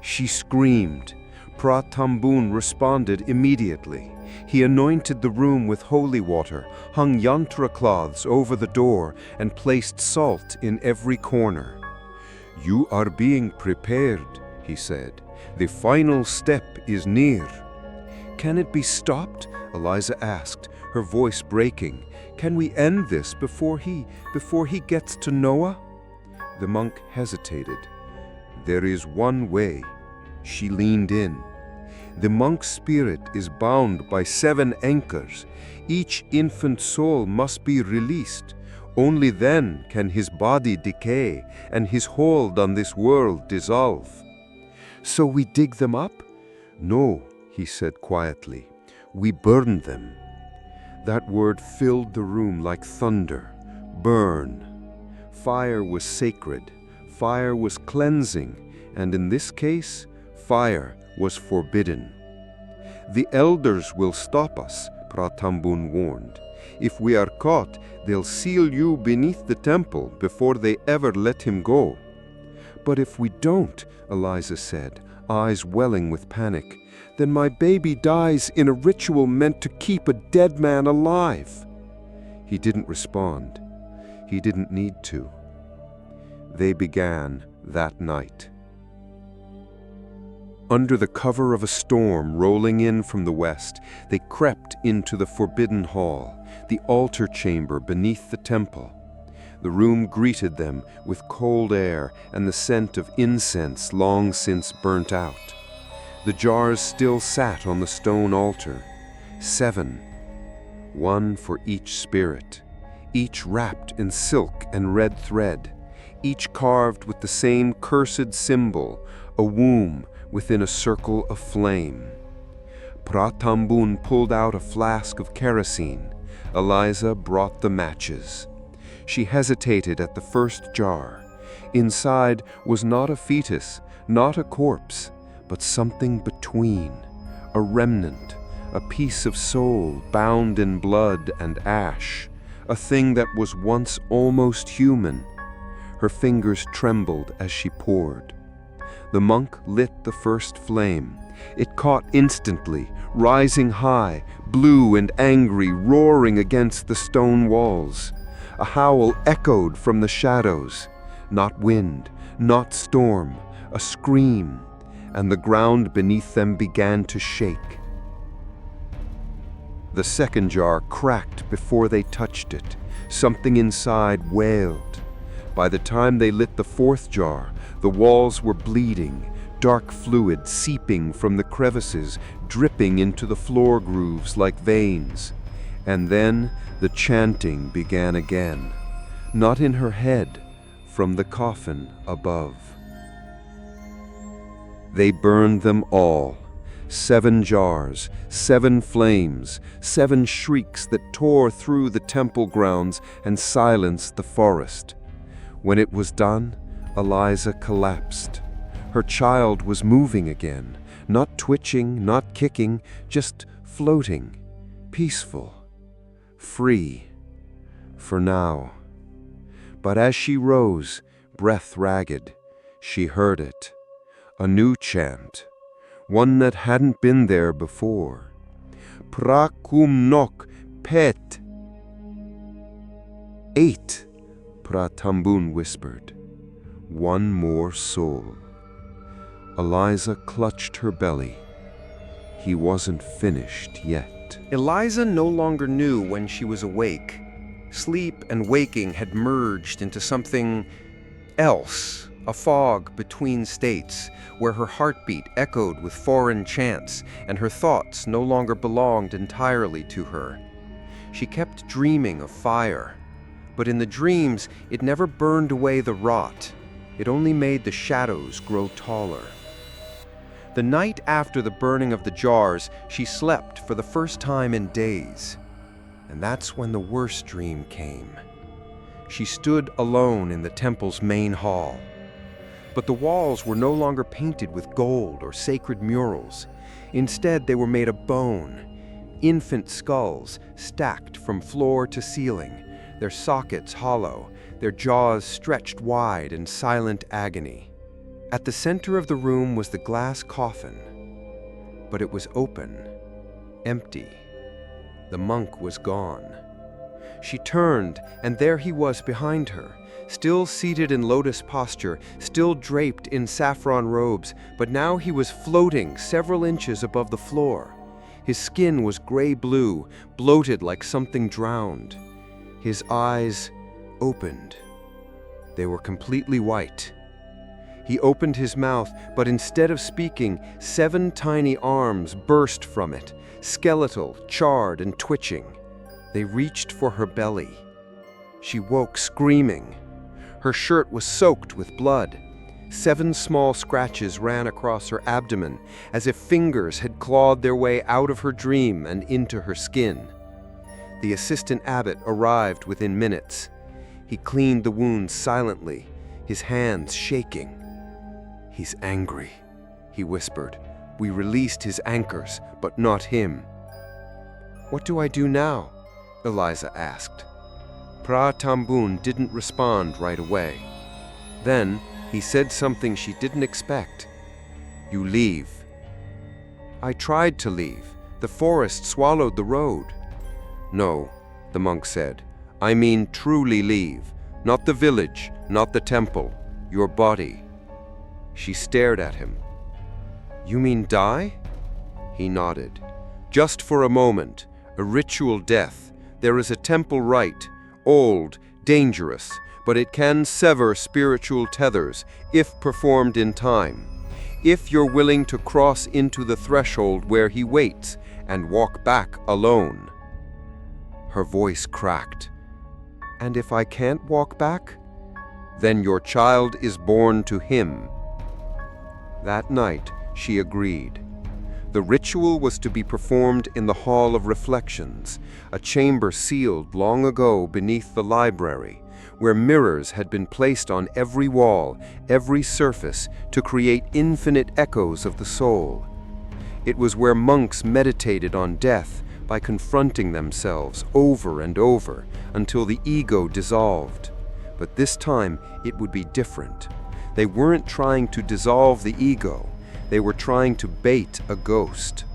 She screamed. Pratambun responded immediately. He anointed the room with holy water, hung yantra cloths over the door, and placed salt in every corner. You are being prepared, he said. The final step is near. Can it be stopped? Eliza asked, her voice breaking. Can we end this before he gets to Noah? The monk hesitated. There is one way. She leaned in. The monk's spirit is bound by 7 anchors. Each infant soul must be released. Only then can his body decay and his hold on this world dissolve. So we dig them up? No, he said quietly. We burn them. That word filled the room like thunder. Burn. Fire was sacred. Fire was cleansing. And in this case, fire was forbidden. The elders will stop us, Pratambun warned. If we are caught, they'll seal you beneath the temple before they ever let him go. But if we don't, Eliza said, eyes welling with panic, then my baby dies in a ritual meant to keep a dead man alive. He didn't respond. He didn't need to. They began that night. Under the cover of a storm rolling in from the west, they crept into the forbidden hall, the altar chamber beneath the temple. The room greeted them with cold air and the scent of incense long since burnt out. The jars still sat on the stone altar, 7, one for each spirit, each wrapped in silk and red thread, each carved with the same cursed symbol, a womb within a circle of flame. Pratambun pulled out a flask of kerosene. Eliza brought the matches. She hesitated at the first jar. Inside was not a fetus, not a corpse, but something between, a remnant, a piece of soul bound in blood and ash, a thing that was once almost human. Her fingers trembled as she poured. The monk lit the first flame. It caught instantly, rising high, blue and angry, roaring against the stone walls. A howl echoed from the shadows. Not wind, not storm, a scream, and the ground beneath them began to shake. The second jar cracked before they touched it. Something inside wailed. By the time they lit the fourth jar, the walls were bleeding, dark fluid seeping from the crevices, dripping into the floor grooves like veins. And then the chanting began again, not in her head, from the coffin above. They burned them all. 7 jars, 7 flames, 7 shrieks that tore through the temple grounds and silenced the forest. When it was done, Eliza collapsed. Her child was moving again, not twitching, not kicking, just floating, peaceful, free, for now. But as she rose, breath ragged, she heard it, a new chant, one that hadn't been there before. Prakum nok pet. 8, Pratambun whispered. 1 more soul. Eliza clutched her belly. He wasn't finished yet. Eliza no longer knew when she was awake. Sleep and waking had merged into something else, a fog between states, where her heartbeat echoed with foreign chants and her thoughts no longer belonged entirely to her. She kept dreaming of fire, but in the dreams it never burned away the rot. It only made the shadows grow taller. The night after the burning of the jars, she slept for the first time in days. And that's when the worst dream came. She stood alone in the temple's main hall. But the walls were no longer painted with gold or sacred murals. Instead, they were made of bone, infant skulls stacked from floor to ceiling, their sockets hollow, their jaws stretched wide in silent agony. At the center of the room was the glass coffin, but it was open, empty. The monk was gone. She turned, and there he was behind her, still seated in lotus posture, still draped in saffron robes, but now he was floating several inches above the floor. His skin was gray-blue, bloated like something drowned. His eyes opened. They were completely white. He opened his mouth, but instead of speaking, 7 tiny arms burst from it, skeletal, charred, and twitching. They reached for her belly. She woke screaming. Her shirt was soaked with blood. 7 small scratches ran across her abdomen, as if fingers had clawed their way out of her dream and into her skin. The assistant abbot arrived within minutes. He cleaned the wounds silently, his hands shaking. "He's angry," he whispered. "We released his anchors, but not him." "What do I do now?" Eliza asked. Pratambun didn't respond right away. Then he said something she didn't expect. "You leave." "I tried to leave. The forest swallowed the road." "No," the monk said. "I mean truly leave. Not the village, not the temple. Your body." She stared at him. "You mean die?" He nodded. "Just for a moment. A ritual death. There is a temple rite, old, dangerous, but it can sever spiritual tethers if performed in time. If you're willing to cross into the threshold where he waits and walk back alone." Her voice cracked. "And if I can't walk back?" "Then your child is born to him." That night, she agreed. The ritual was to be performed in the Hall of Reflections, a chamber sealed long ago beneath the library, where mirrors had been placed on every wall, every surface, to create infinite echoes of the soul. It was where monks meditated on death by confronting themselves over and over until the ego dissolved. But this time, it would be different. They weren't trying to dissolve the ego. They were trying to bait a ghost.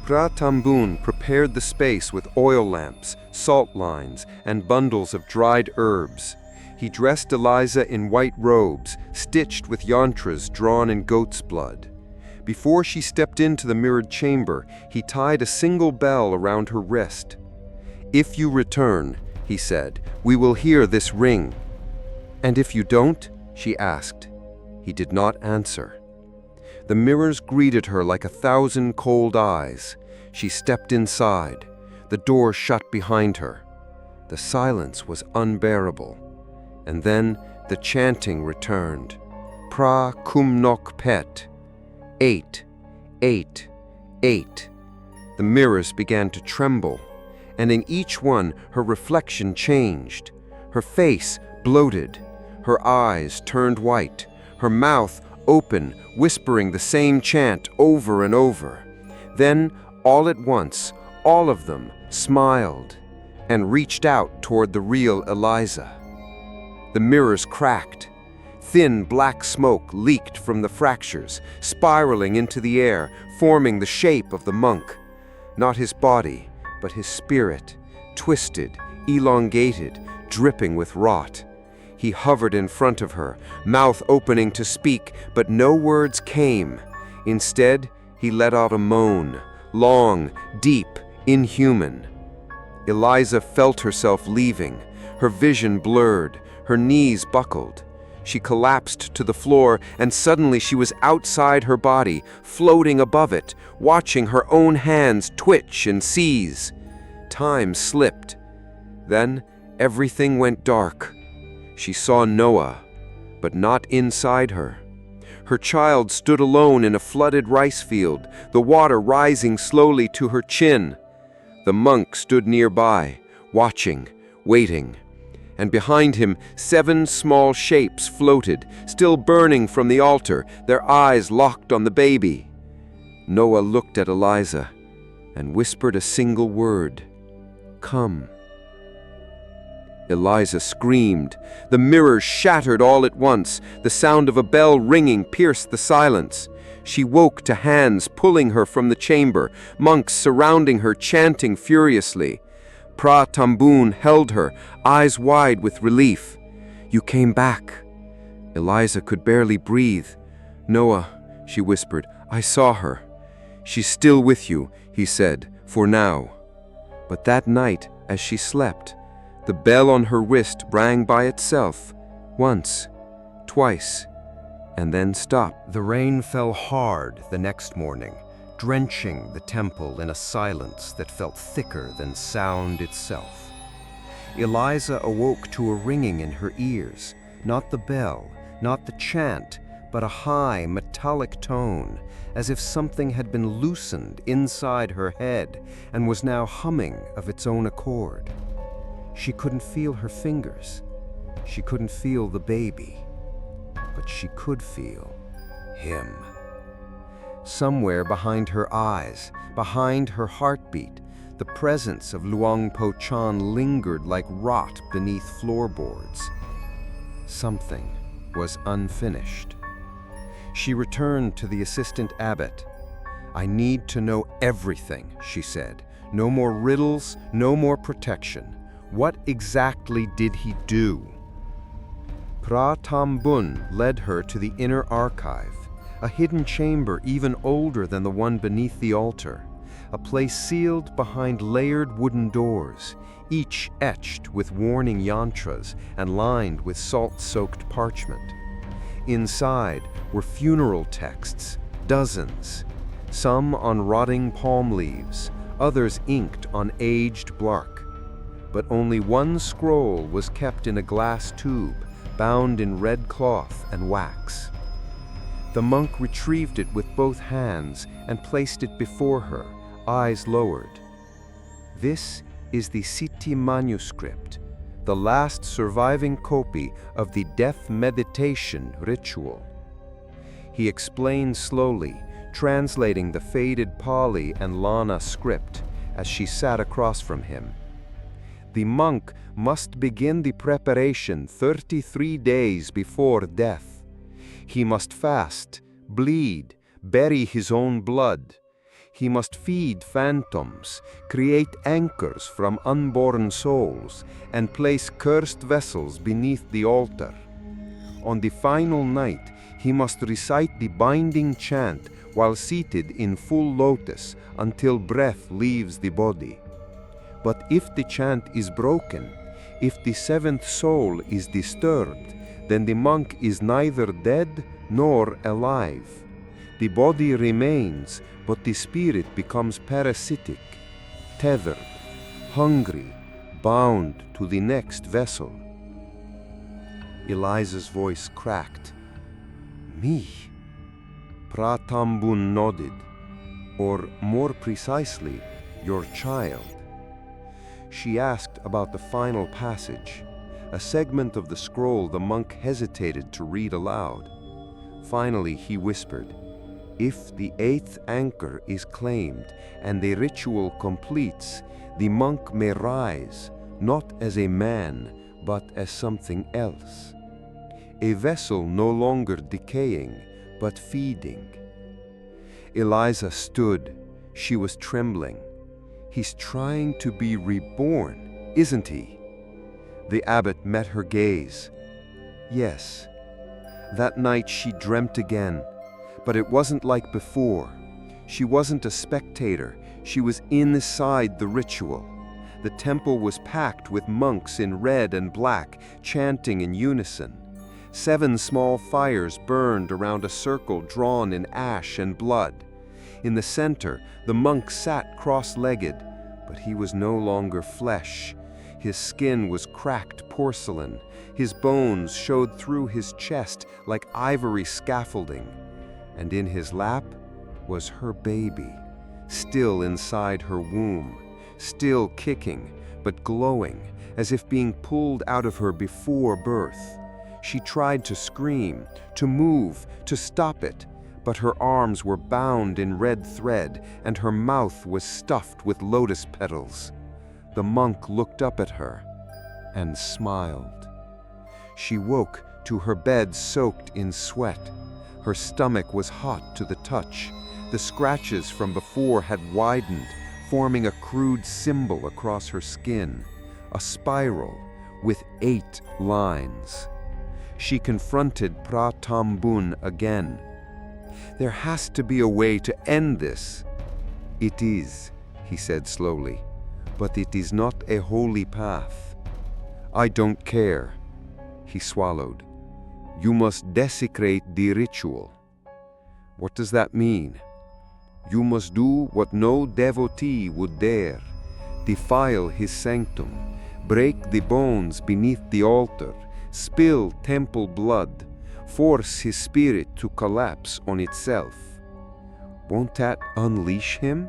Pratambun prepared the space with oil lamps, salt lines, and bundles of dried herbs. He dressed Eliza in white robes, stitched with yantras drawn in goat's blood. Before she stepped into the mirrored chamber, he tied a single bell around her wrist. "If you return," he said, "we will hear this ring." "And if you don't?" she asked. He did not answer. The mirrors greeted her like 1,000 cold eyes. She stepped inside. The door shut behind her. The silence was unbearable. And then the chanting returned. Pra kum nok pet. 8, 8, 8. The mirrors began to tremble, and in each one her reflection changed. Her face bloated, her eyes turned white, her mouth open, whispering the same chant over and over. Then, all at once, all of them smiled and reached out toward the real Eliza. The mirrors cracked. Thin black smoke leaked from the fractures, spiraling into the air, forming the shape of the monk. Not his body, but his spirit, twisted, elongated, dripping with rot. He hovered in front of her, mouth opening to speak, but no words came. Instead, he let out a moan, long, deep, inhuman. Eliza felt herself leaving, her vision blurred, her knees buckled. She collapsed to the floor, and suddenly she was outside her body, floating above it, watching her own hands twitch and seize. Time slipped. Then everything went dark. She saw Noah, but not inside her. Her child stood alone in a flooded rice field, the water rising slowly to her chin. The monk stood nearby, watching, waiting. And behind him 7 small shapes floated, still burning from the altar, their eyes locked on the baby. Noah looked at Eliza and whispered a single word, "Come." Eliza screamed. The mirrors shattered all at once. The sound of a bell ringing pierced the silence. She woke to hands pulling her from the chamber, monks surrounding her, chanting furiously. Pra Tambun held her, eyes wide with relief. "You came back." Eliza could barely breathe. "Noah," she whispered, "I saw her." "She's still with you," he said, "for now." But that night, as she slept, the bell on her wrist rang by itself, once, twice, and then stopped. The rain fell hard the next morning, drenching the temple in a silence that felt thicker than sound itself. Eliza awoke to a ringing in her ears, not the bell, not the chant, but a high, metallic tone, as if something had been loosened inside her head and was now humming of its own accord. She couldn't feel her fingers. She couldn't feel the baby. But she could feel him. Somewhere behind her eyes, behind her heartbeat, the presence of Luang Pho Chan lingered like rot beneath floorboards. Something was unfinished. She returned to the assistant abbot. "I need to know everything," she said. "No more riddles, no more protection. What exactly did he do?" Pra Tambun led her to the inner archive, a hidden chamber even older than the one beneath the altar, a place sealed behind layered wooden doors, each etched with warning yantras and lined with salt-soaked parchment. Inside were funeral texts, dozens, some on rotting palm leaves, others inked on aged bark. But only one scroll was kept in a glass tube, bound in red cloth and wax. The monk retrieved it with both hands and placed it before her, eyes lowered. "This is the Siddhi manuscript, the last surviving copy of the death meditation ritual." He explained slowly, translating the faded Pali and Lana script as she sat across from him. "The monk must begin the preparation 33 days before death. He must fast, bleed, bury his own blood. He must feed phantoms, create anchors from unborn souls, and place cursed vessels beneath the altar. On the final night, he must recite the binding chant while seated in full lotus until breath leaves the body. But if the chant is broken, if the 7th soul is disturbed, then the monk is neither dead nor alive. The body remains, but the spirit becomes parasitic, tethered, hungry, bound to the next vessel. Eliza's voice cracked. Me? Pratambun nodded, or more precisely, your child. She asked about the final passage, a segment of the scroll the monk hesitated to read aloud. Finally, he whispered, "If the 8th anchor is claimed and the ritual completes, the monk may rise, not as a man, but as something else. A vessel no longer decaying, but feeding." Eliza stood. She was trembling. "He's trying to be reborn, isn't he?" The abbot met her gaze. Yes. That night she dreamt again, but it wasn't like before. She wasn't a spectator. She was inside the ritual. The temple was packed with monks in red and black, chanting in unison. 7 small fires burned around a circle drawn in ash and blood. In the center, the monk sat cross-legged, but he was no longer flesh. His skin was cracked porcelain. His bones showed through his chest like ivory scaffolding. And in his lap was her baby, still inside her womb, still kicking, but glowing, as if being pulled out of her before birth. She tried to scream, to move, to stop it, but her arms were bound in red thread, and her mouth was stuffed with lotus petals. The monk looked up at her and smiled. She woke to her bed soaked in sweat. Her stomach was hot to the touch. The scratches from before had widened, forming a crude symbol across her skin, a spiral with 8 lines. She confronted Pratambun again. "There has to be a way to end this." "It is," he said slowly, "but it is not a holy path." "I don't care." He swallowed. "You must desecrate the ritual." "What does that mean?" "You must do what no devotee would dare. Defile his sanctum, break the bones beneath the altar, spill temple blood, force his spirit to collapse on itself." "Won't that unleash him?"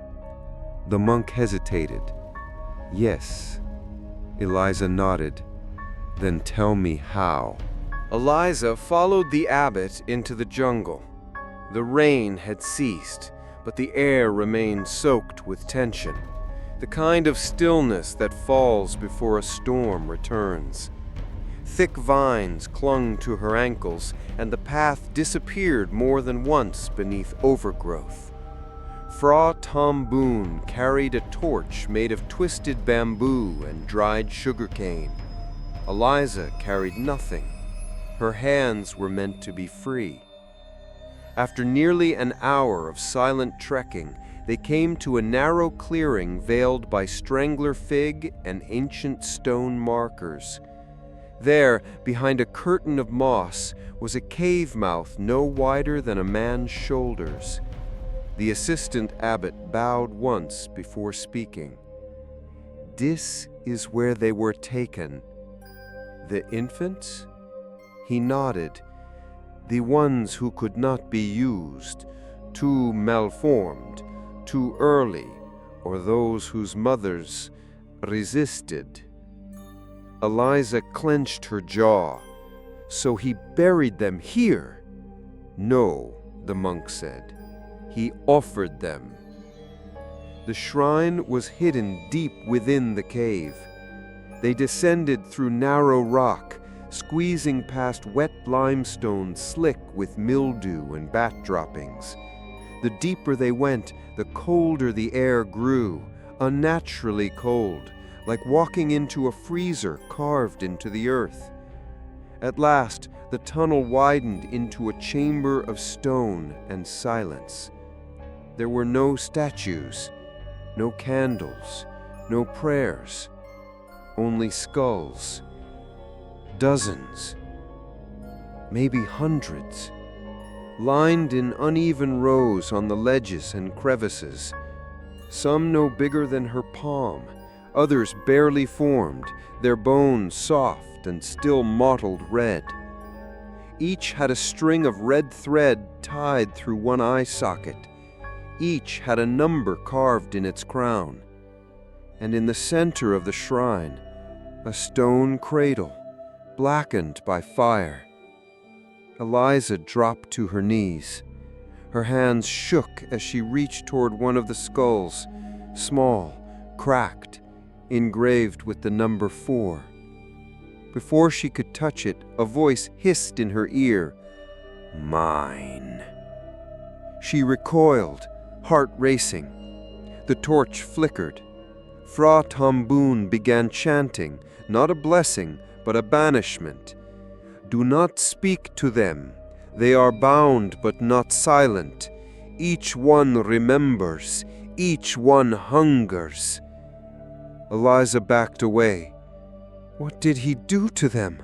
The monk hesitated. "Yes." Eliza nodded. "Then tell me how." Eliza followed the abbot into the jungle. The rain had ceased, but the air remained soaked with tension, the kind of stillness that falls before a storm returns. Thick vines clung to her ankles, and the path disappeared more than once beneath overgrowth. Phra Tambun carried a torch made of twisted bamboo and dried sugarcane. Eliza carried nothing. Her hands were meant to be free. After nearly an hour of silent trekking, they came to a narrow clearing veiled by strangler fig and ancient stone markers. There, behind a curtain of moss, was a cave mouth no wider than a man's shoulders. The assistant abbot bowed once before speaking. "This is where they were taken." "The infants?" He nodded. "The ones who could not be used, too malformed, too early, or those whose mothers resisted." Eliza clenched her jaw. "So he buried them here?" "No," the monk said. "He offered them." The shrine was hidden deep within the cave. They descended through narrow rock, squeezing past wet limestone slick with mildew and bat droppings. The deeper they went, the colder the air grew, unnaturally cold, like walking into a freezer carved into the earth. At last, the tunnel widened into a chamber of stone and silence. There were no statues, no candles, no prayers, only skulls. Dozens, maybe hundreds. lined in uneven rows on the ledges and crevices. Some no bigger than her palm, others barely formed, their bones soft and still mottled red. Each had a string of red thread tied through one eye socket. Each had a number carved in its crown. And in the center of the shrine, a stone cradle, blackened by fire. Eliza dropped to her knees. Her hands shook as she reached toward one of the skulls, small, cracked, engraved with the number 4. Before she could touch it, a voice hissed in her ear, "Mine." She recoiled, heart racing. The torch flickered. Fra Tamboon began chanting, not a blessing, but a banishment. "Do not speak to them. They are bound but not silent. Each one remembers. Each one hungers." Eliza backed away. What did he do to them?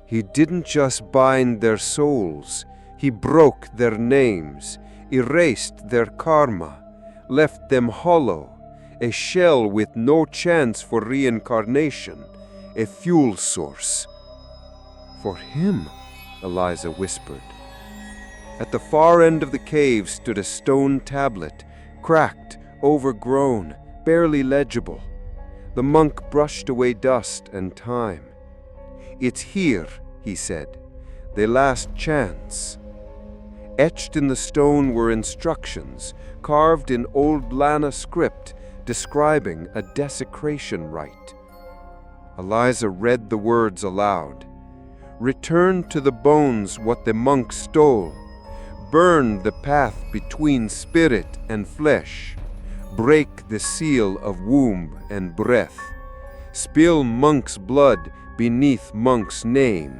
He didn't just bind their souls. He broke their names, erased their karma, left them hollow, a shell with no chance for reincarnation, a fuel source. "For him," Eliza whispered. At the far end of the cave stood a stone tablet, cracked, overgrown, barely legible. The monk brushed away dust and time. "It's here," he said, "the last chance." Etched in the stone were instructions, carved in Old Lana script, describing a desecration rite. Eliza read the words aloud. "Return to the bones what the monk stole. Burn the path between spirit and flesh. Break the seal of womb and breath. Spill monk's blood beneath monk's name."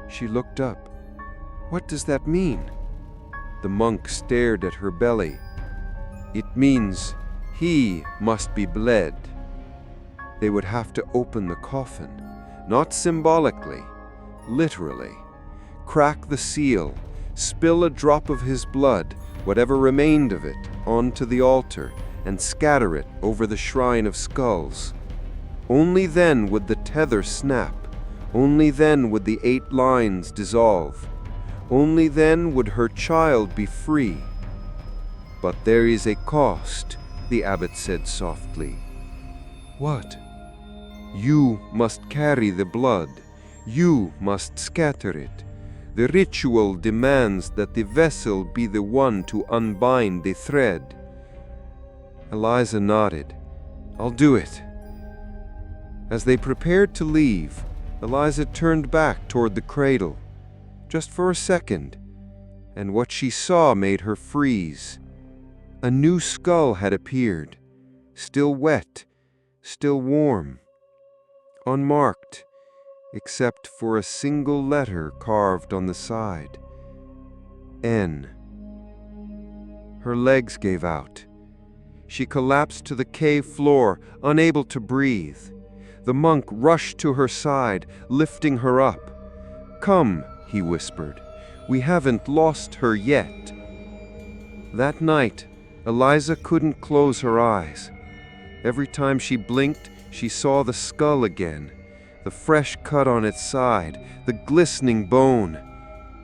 She looked up. "What does that mean?" The monk stared at her belly. "It means he must be bled." They would have to open the coffin, not symbolically, literally. Crack the seal, spill a drop of his blood, whatever remained of it, onto the altar, and scatter it over the shrine of skulls. Only then would the tether snap. Only then would the 8 lines dissolve. Only then would her child be free. "But there is a cost," the abbot said softly. "What?" "You must carry the blood. You must scatter it. The ritual demands that the vessel be the one to unbind the thread." Eliza nodded. "I'll do it." As they prepared to leave, Eliza turned back toward the cradle, just for a second, and what she saw made her freeze. A new skull had appeared, still wet, still warm, unmarked, except for a single letter carved on the side. N. Her legs gave out. She collapsed to the cave floor, unable to breathe. The monk rushed to her side, lifting her up. "Come," he whispered. "We haven't lost her yet." That night, Eliza couldn't close her eyes. Every time she blinked, she saw the skull again, the fresh cut on its side, the glistening bone.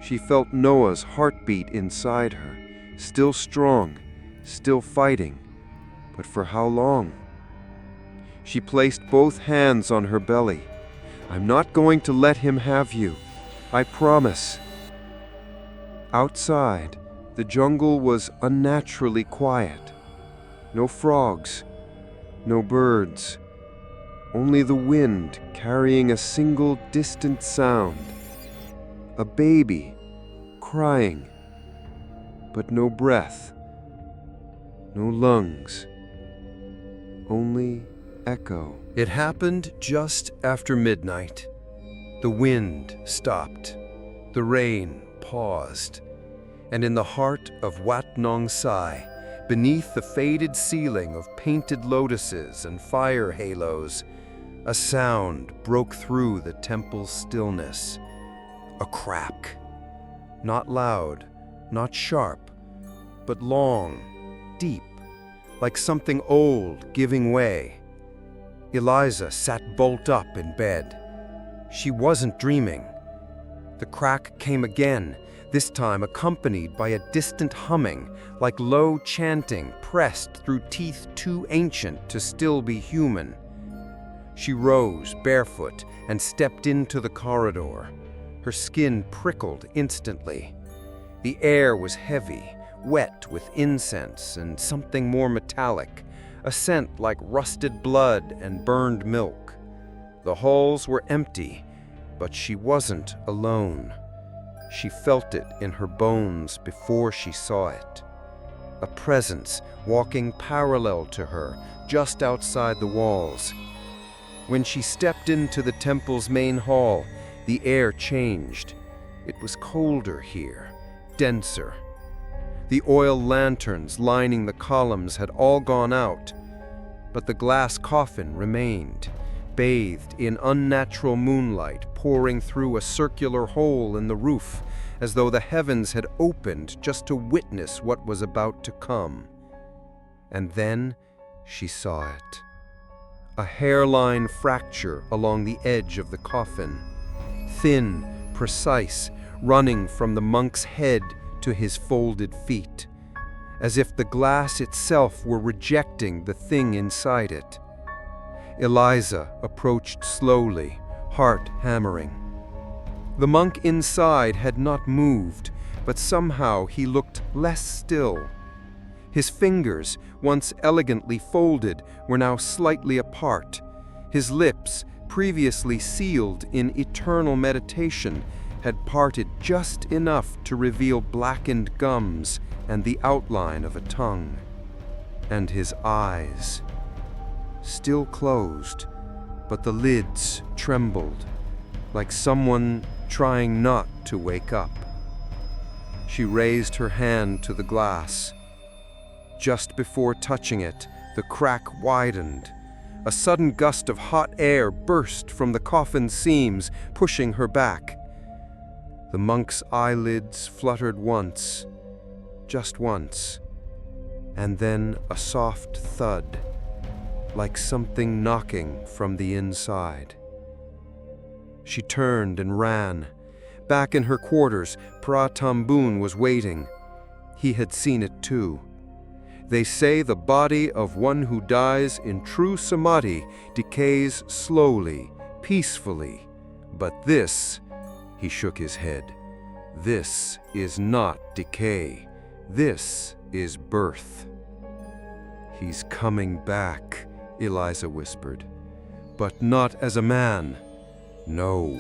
She felt Noah's heartbeat inside her, still strong, still fighting. But for how long? She placed both hands on her belly. "I'm not going to let him have you. I promise." Outside, the jungle was unnaturally quiet. No frogs, no birds, only the wind carrying a single distant sound. A baby crying, but no breath, no lungs, only echo. It happened just after midnight. The wind stopped, the rain paused, and in the heart of Wat Nong Sai, beneath the faded ceiling of painted lotuses and fire halos, a sound broke through the temple's stillness. A crack, Not loud, not sharp, but long, deep, like something old giving way. Eliza sat bolt up in bed. She wasn't dreaming. The crack came again, this time accompanied by a distant humming, like low chanting pressed through teeth too ancient to still be human. She rose, barefoot, and stepped into the corridor. Her skin prickled instantly. The air was heavy, wet with incense and something more metallic, a scent like rusted blood and burned milk. The halls were empty, but she wasn't alone. She felt it in her bones before she saw it. A presence walking parallel to her, just outside the walls. When she stepped into the temple's main hall, the air changed. It was colder here, denser. The oil lanterns lining the columns had all gone out, but the glass coffin remained, bathed in unnatural moonlight pouring through a circular hole in the roof, as though the heavens had opened just to witness what was about to come. And then she saw it. A hairline fracture along the edge of the coffin, thin, precise, running from the monk's head to his folded feet, as if the glass itself were rejecting the thing inside it. Eliza approached slowly, heart hammering. The monk inside had not moved, but somehow he looked less still. His fingers, once elegantly folded, were now slightly apart. His lips, previously sealed in eternal meditation, had parted just enough to reveal blackened gums and the outline of a tongue. And his eyes, still closed, but the lids trembled, like someone trying not to wake up. She raised her hand to the glass. Just before touching it, the crack widened. A sudden gust of hot air burst from the coffin's seams, pushing her back. The monk's eyelids fluttered once, just once, and then a soft thud, like something knocking from the inside. She turned and ran. Back in her quarters, Pra Tambun was waiting. He had seen it too. They say the body of one who dies in true samadhi decays slowly, peacefully. But this, he shook his head, this is not decay. This is birth. He's coming back, Eliza whispered, but not as a man. No,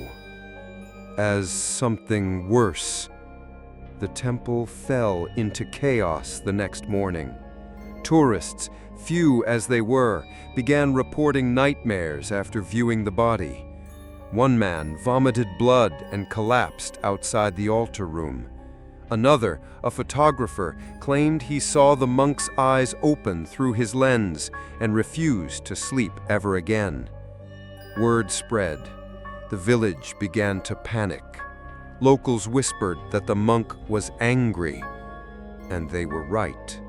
as something worse. The temple fell into chaos the next morning. Tourists, few as they were, began reporting nightmares after viewing the body. One man vomited blood and collapsed outside the altar room. Another, a photographer, claimed he saw the monk's eyes open through his lens and refused to sleep ever again. Word spread. The village began to panic. Locals whispered that the monk was angry, and they were right,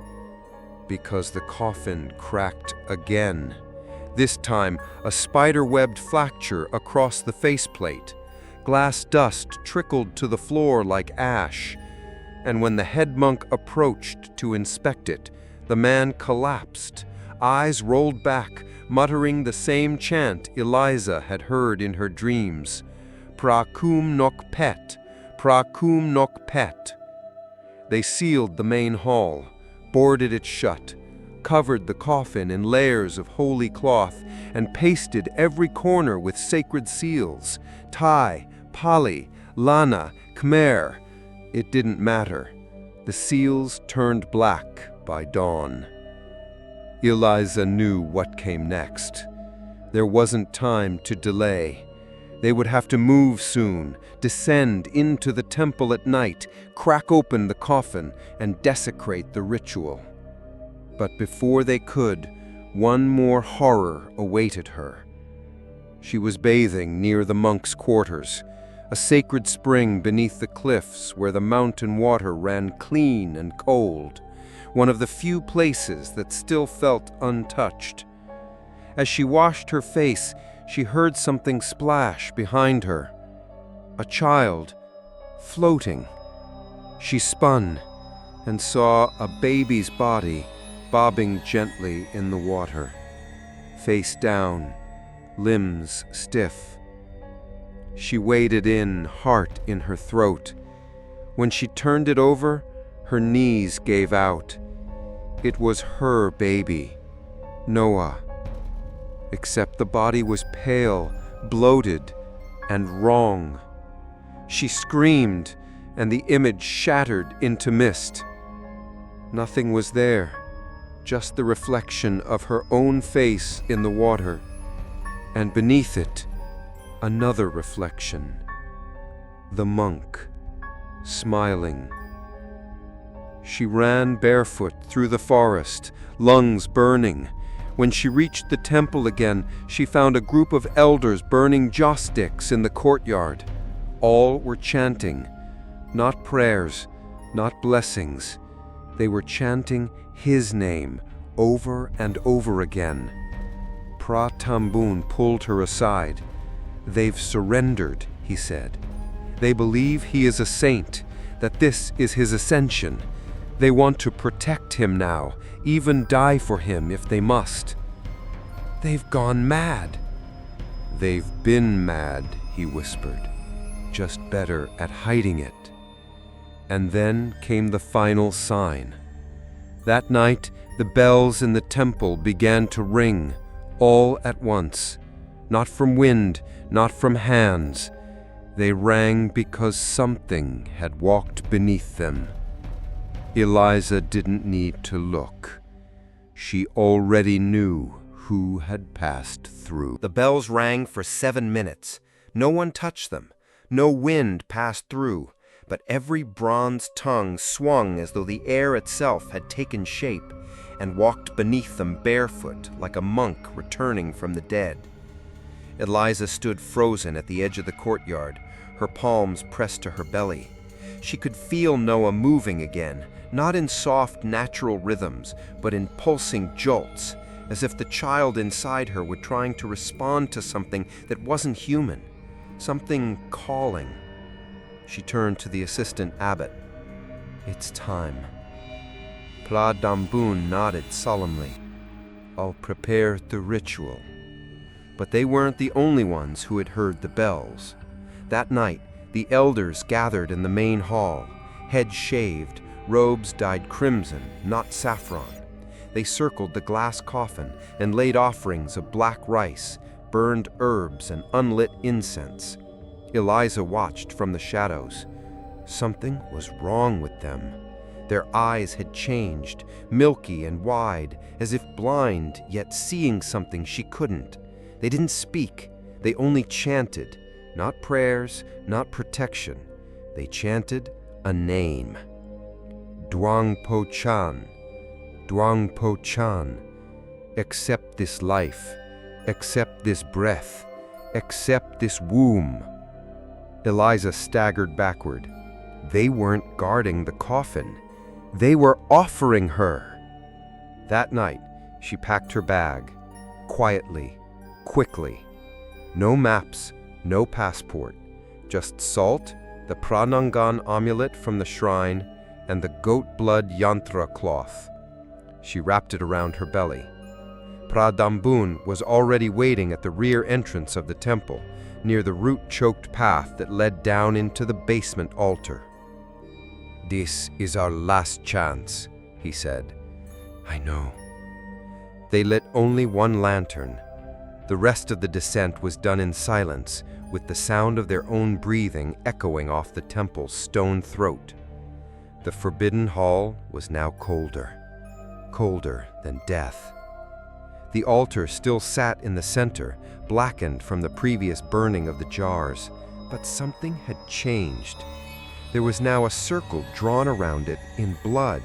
because the coffin cracked again. This time, a spider-webbed fracture across the faceplate. Glass dust trickled to the floor like ash, and when the head monk approached to inspect it, the man collapsed, eyes rolled back, muttering the same chant Eliza had heard in her dreams. Pra Kum Nok Pet, Pra Kum Nok Pet. They sealed the main hall, boarded it shut, covered the coffin in layers of holy cloth, and pasted every corner with sacred seals, Thai, Pali, Lana, Khmer. It didn't matter. The seals turned black by dawn. Eliza knew what came next. There wasn't time to delay. They would have to move soon, descend into the temple at night, crack open the coffin, and desecrate the ritual. But before they could, one more horror awaited her. She was bathing near the monk's quarters. A a sacred spring beneath the cliffs where the mountain water ran clean and cold, one of the few places that still felt untouched. As she washed her face, she heard something splash behind her. A child, floating. She spun and saw a baby's body bobbing gently in the water, face down, limbs stiff. She waded in, heart in her throat. When she turned it over, her knees gave out. It was her baby, Noah. Except the body was pale, bloated, and wrong. She screamed, and the image shattered into mist. Nothing was there, just the reflection of her own face in the water, and beneath it, another reflection. The monk, smiling. She ran barefoot through the forest, lungs burning. When she reached the temple again, she found a group of elders burning joss sticks in the courtyard. All were chanting, not prayers, not blessings. They were chanting his name over and over again. Pra Tambun pulled her aside. "They've surrendered," he said. "They believe he is a saint, that this is his ascension. They want to protect him now, even die for him if they must." "They've gone mad." "They've been mad," he whispered, "just better at hiding it." And then came the final sign. That night, the bells in the temple began to ring, all at once. Not from wind, not from hands. They rang because something had walked beneath them. Eliza didn't need to look. She already knew who had passed through. The bells rang for 7 minutes. No one touched them. No wind passed through. But every bronze tongue swung as though the air itself had taken shape and walked beneath them barefoot like a monk returning from the dead. Eliza stood frozen at the edge of the courtyard, her palms pressed to her belly. She could feel Noah moving again, not in soft, natural rhythms, but in pulsing jolts, as if the child inside her were trying to respond to something that wasn't human, something calling. She turned to the assistant abbot. "It's time." Pra Dambun nodded solemnly. "I'll prepare the ritual." But they weren't the only ones who had heard the bells. That night, the elders gathered in the main hall, heads shaved, robes dyed crimson, not saffron. They circled the glass coffin and laid offerings of black rice, burned herbs, and unlit incense. Eliza watched from the shadows. Something was wrong with them. Their eyes had changed, milky and wide, as if blind, yet seeing something she couldn't. They didn't speak. They only chanted, not prayers, not protection. They chanted a name. Luang Pho Chan, Luang Pho Chan. Accept this life, accept this breath, accept this womb. Eliza staggered backward. They weren't guarding the coffin. They were offering her. That night, she packed her bag, quietly, quickly. No maps, no passport, just salt, the Pranangan amulet from the shrine, and the goat blood yantra cloth. She wrapped it around her belly. Pra Dambun was already waiting at the rear entrance of the temple, near the root-choked path that led down into the basement altar. "This is our last chance," he said. "I know." They lit only one lantern. The rest of the descent was done in silence, with the sound of their own breathing echoing off the temple's stone throat. The forbidden hall was now colder, colder than death. The altar still sat in the center, blackened from the previous burning of the jars, but something had changed. There was now a circle drawn around it in blood.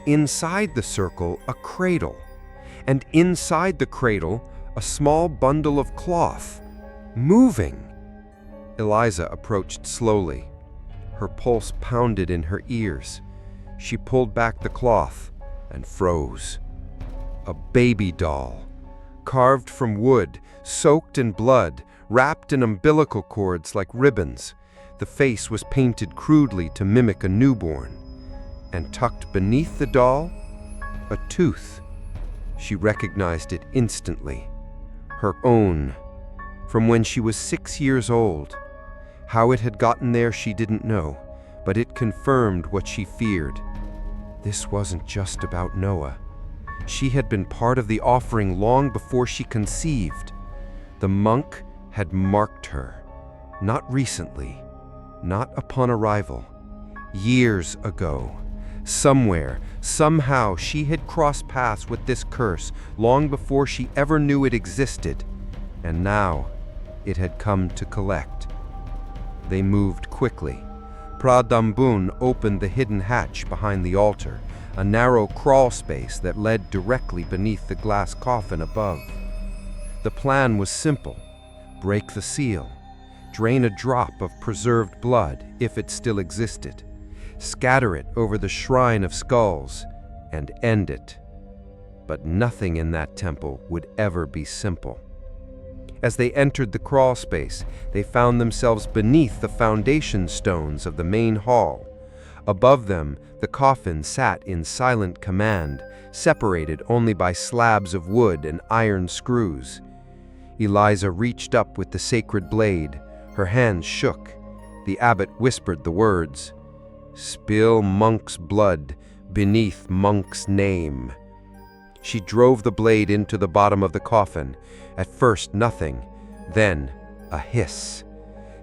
Inside the circle, a cradle, and inside the cradle, a small bundle of cloth, moving. Eliza approached slowly. Her pulse pounded in her ears. She pulled back the cloth and froze. A baby doll, carved from wood, soaked in blood, wrapped in umbilical cords like ribbons. The face was painted crudely to mimic a newborn. And tucked beneath the doll, a tooth. She recognized it instantly. Her own, from when she was 6 years old. How it had gotten there she didn't know, but it confirmed what she feared. This wasn't just about Noah. She had been part of the offering long before she conceived. The monk had marked her, not recently, not upon arrival. Years ago, somewhere, somehow she had crossed paths with this curse long before she ever knew it existed, and now it had come to collect. They moved quickly. Pradambun opened the hidden hatch behind the altar, a narrow crawl space that led directly beneath the glass coffin above. The plan was simple: break the seal, drain a drop of preserved blood, if it still existed, scatter it over the shrine of skulls, and end it. But nothing in that temple would ever be simple. As they entered the crawl space, they found themselves beneath the foundation stones of the main hall. Above them, the coffin sat in silent command, separated only by slabs of wood and iron screws. Eliza reached up with the sacred blade. Her hands shook. The abbot whispered the words, "Spill monk's blood beneath monk's name." She drove the blade into the bottom of the coffin. At first nothing, then a hiss.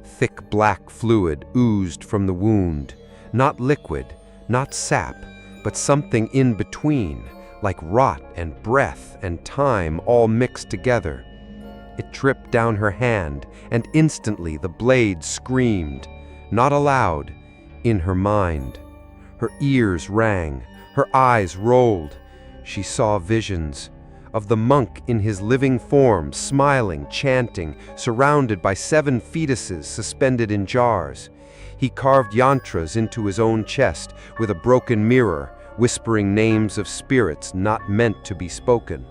Thick black fluid oozed from the wound, not liquid, not sap, but something in between, like rot and breath and time all mixed together. It dripped down her hand, and instantly the blade screamed, not aloud, in her mind. Her ears rang, her eyes rolled. She saw visions of the monk in his living form, smiling, chanting, surrounded by 7 fetuses suspended in jars. He carved yantras into his own chest with a broken mirror, whispering names of spirits not meant to be spoken.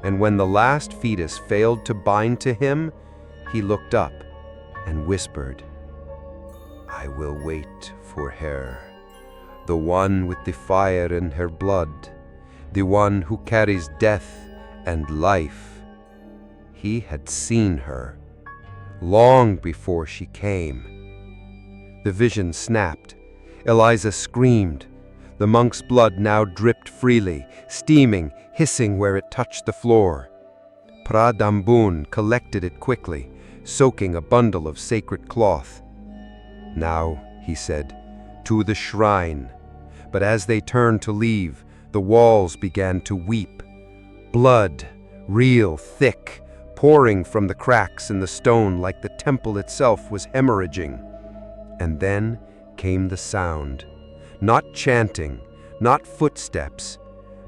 And when the last fetus failed to bind to him, he looked up and whispered, "I will wait for her, the one with the fire in her blood, the one who carries death and life." He had seen her, long before she came. The vision snapped. Eliza screamed. The monk's blood now dripped freely, steaming, hissing where it touched the floor. Pradambun collected it quickly, soaking a bundle of sacred cloth. "Now," he said, "to the shrine." But as they turned to leave, the walls began to weep. Blood, real thick, pouring from the cracks in the stone like the temple itself was hemorrhaging. And then came the sound. Not chanting, not footsteps,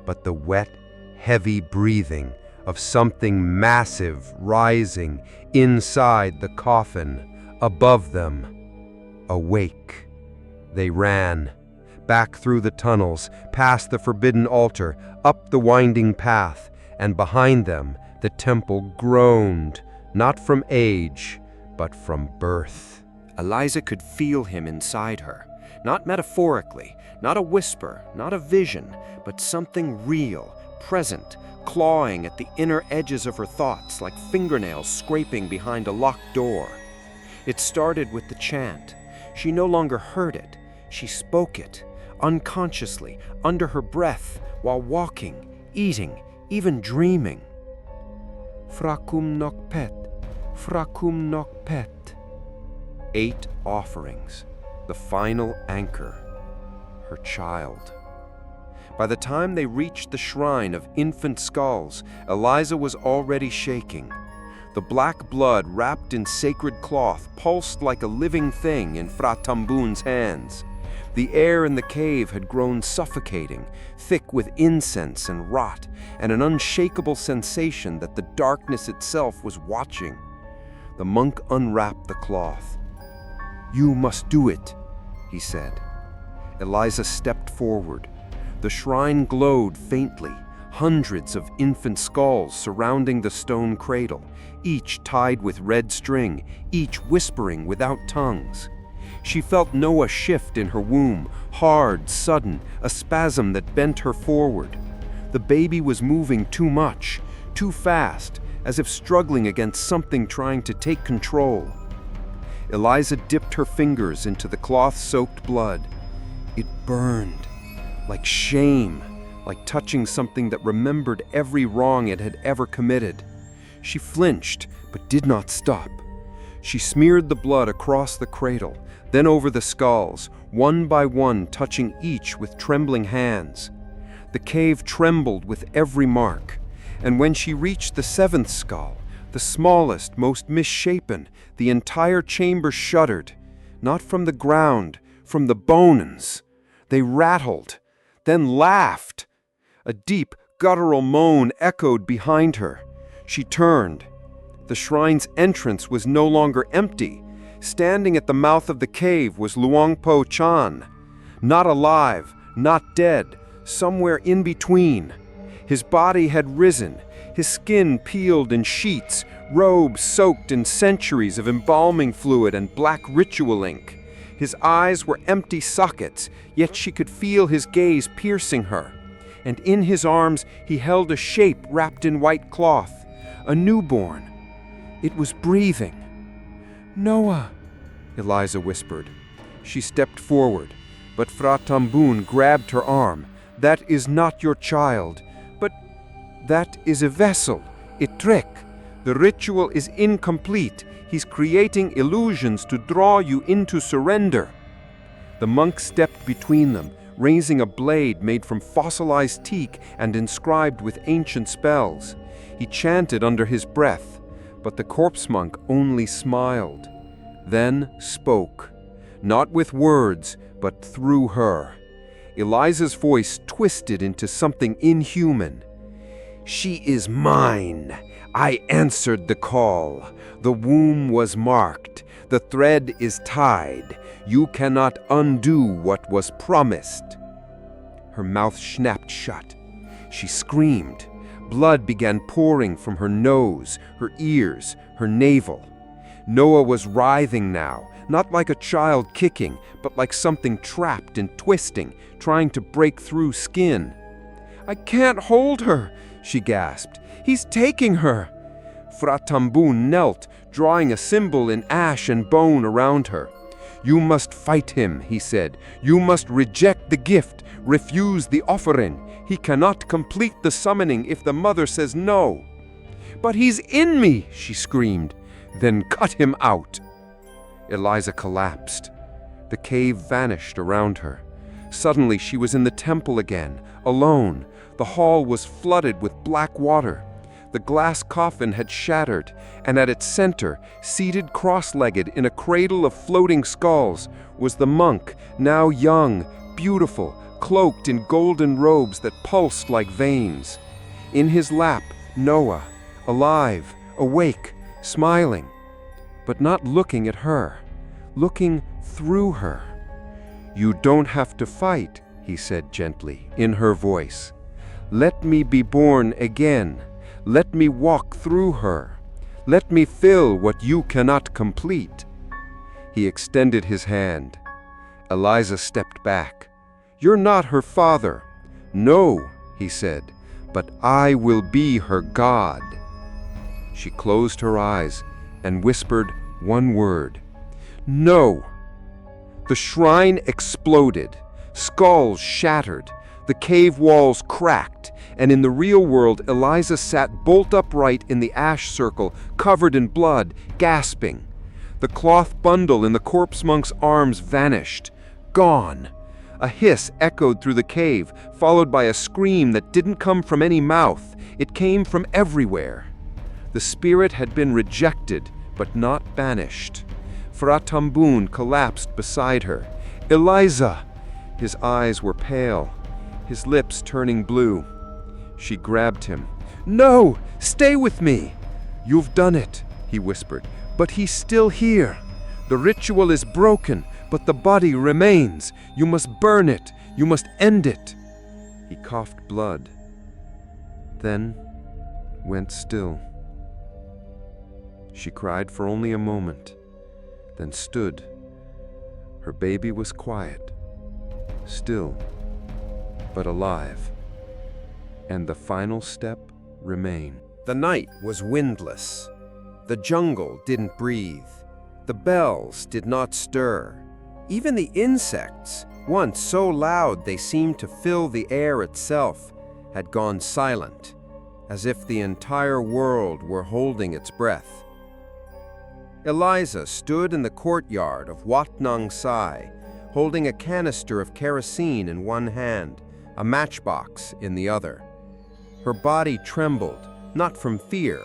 but the wet, heavy breathing of something massive rising inside the coffin, above them. Awake. They ran. Back through the tunnels, past the forbidden altar, up the winding path, and behind them the temple groaned, not from age, but from birth. Eliza could feel him inside her, not metaphorically, not a whisper, not a vision, but something real, present, clawing at the inner edges of her thoughts like fingernails scraping behind a locked door. It started with the chant. She no longer heard it. She spoke it, unconsciously, under her breath, while walking, eating, even dreaming. Frakum nok pet, frakum nok pet. 8 offerings, the final anchor, her child. By the time they reached the shrine of infant skulls, Eliza was already shaking. The black blood, wrapped in sacred cloth, pulsed like a living thing in Pradambun's hands. The air in the cave had grown suffocating, thick with incense and rot, and an unshakable sensation that the darkness itself was watching. The monk unwrapped the cloth. "You must do it," he said. Eliza stepped forward. The shrine glowed faintly, hundreds of infant skulls surrounding the stone cradle, each tied with red string, each whispering without tongues. She felt Noah shift in her womb, hard, sudden, a spasm that bent her forward. The baby was moving too much, too fast, as if struggling against something trying to take control. Eliza dipped her fingers into the cloth-soaked blood. It burned, like shame, like touching something that remembered every wrong it had ever committed. She flinched, but did not stop. She smeared the blood across the cradle, then over the skulls, one by one touching each with trembling hands. The cave trembled with every mark, and when she reached the seventh skull, the smallest, most misshapen, the entire chamber shuddered, not from the ground, from the bones. They rattled, then laughed. A deep, guttural moan echoed behind her. She turned. The shrine's entrance was no longer empty. Standing at the mouth of the cave was Luang Pho Chan. Not alive, not dead, somewhere in between. His body had risen, his skin peeled in sheets, robes soaked in centuries of embalming fluid and black ritual ink. His eyes were empty sockets, yet she could feel his gaze piercing her. And in his arms he held a shape wrapped in white cloth, a newborn. It was breathing. "Noah," Eliza whispered. She stepped forward, but Fra Tambun grabbed her arm. "That is not your child, but that is a vessel, a trick. The ritual is incomplete. He's creating illusions to draw you into surrender." The monk stepped between them, raising a blade made from fossilized teak and inscribed with ancient spells. He chanted under his breath, but the corpse monk only smiled, then spoke, not with words, but through her. Eliza's voice twisted into something inhuman. "She is mine. I answered the call. The womb was marked. The thread is tied. You cannot undo what was promised." Her mouth snapped shut. She screamed. Blood began pouring from her nose, her ears, her navel. Noah was writhing now, not like a child kicking, but like something trapped and twisting, trying to break through skin. "I can't hold her," she gasped. "He's taking her." Fra Tambun knelt, drawing a symbol in ash and bone around her. "You must fight him," he said. "You must reject the gift, refuse the offering. He cannot complete the summoning if the mother says no." "But he's in me," she screamed. "Then cut him out." Eliza collapsed. The cave vanished around her. Suddenly she was in the temple again, alone. The hall was flooded with black water. The glass coffin had shattered, and at its center, seated cross-legged in a cradle of floating skulls, was the monk, now young, beautiful, cloaked in golden robes that pulsed like veins. In his lap, Noah, alive, awake, smiling, but not looking at her, looking through her. "You don't have to fight," he said gently, in her voice. "Let me be born again. Let me walk through her. Let me fill what you cannot complete." He extended his hand. Eliza stepped back. "You're not her father." "No," he said, "but I will be her God." She closed her eyes and whispered one word. "No." The shrine exploded. Skulls shattered. The cave walls cracked, and in the real world, Eliza sat bolt upright in the ash circle, covered in blood, gasping. The cloth bundle in the corpse monk's arms vanished. Gone. A hiss echoed through the cave, followed by a scream that didn't come from any mouth. It came from everywhere. The spirit had been rejected, but not banished. Fra Tambun collapsed beside her. "Eliza!" His eyes were pale, his lips turning blue. She grabbed him. "No! Stay with me!" "You've done it," he whispered. But he's still here. The ritual is broken, but the body remains. You must burn it. You must end it." He coughed blood, then went still. She cried for only a moment, then stood. Her baby was quiet, still, but alive. And the final step remained. The night was windless. The jungle didn't breathe. The bells did not stir. Even the insects, once so loud they seemed to fill the air itself, had gone silent, as if the entire world were holding its breath. Eliza stood in the courtyard of Wat Nang Sai, holding a canister of kerosene in one hand, a matchbox in the other. Her body trembled, not from fear,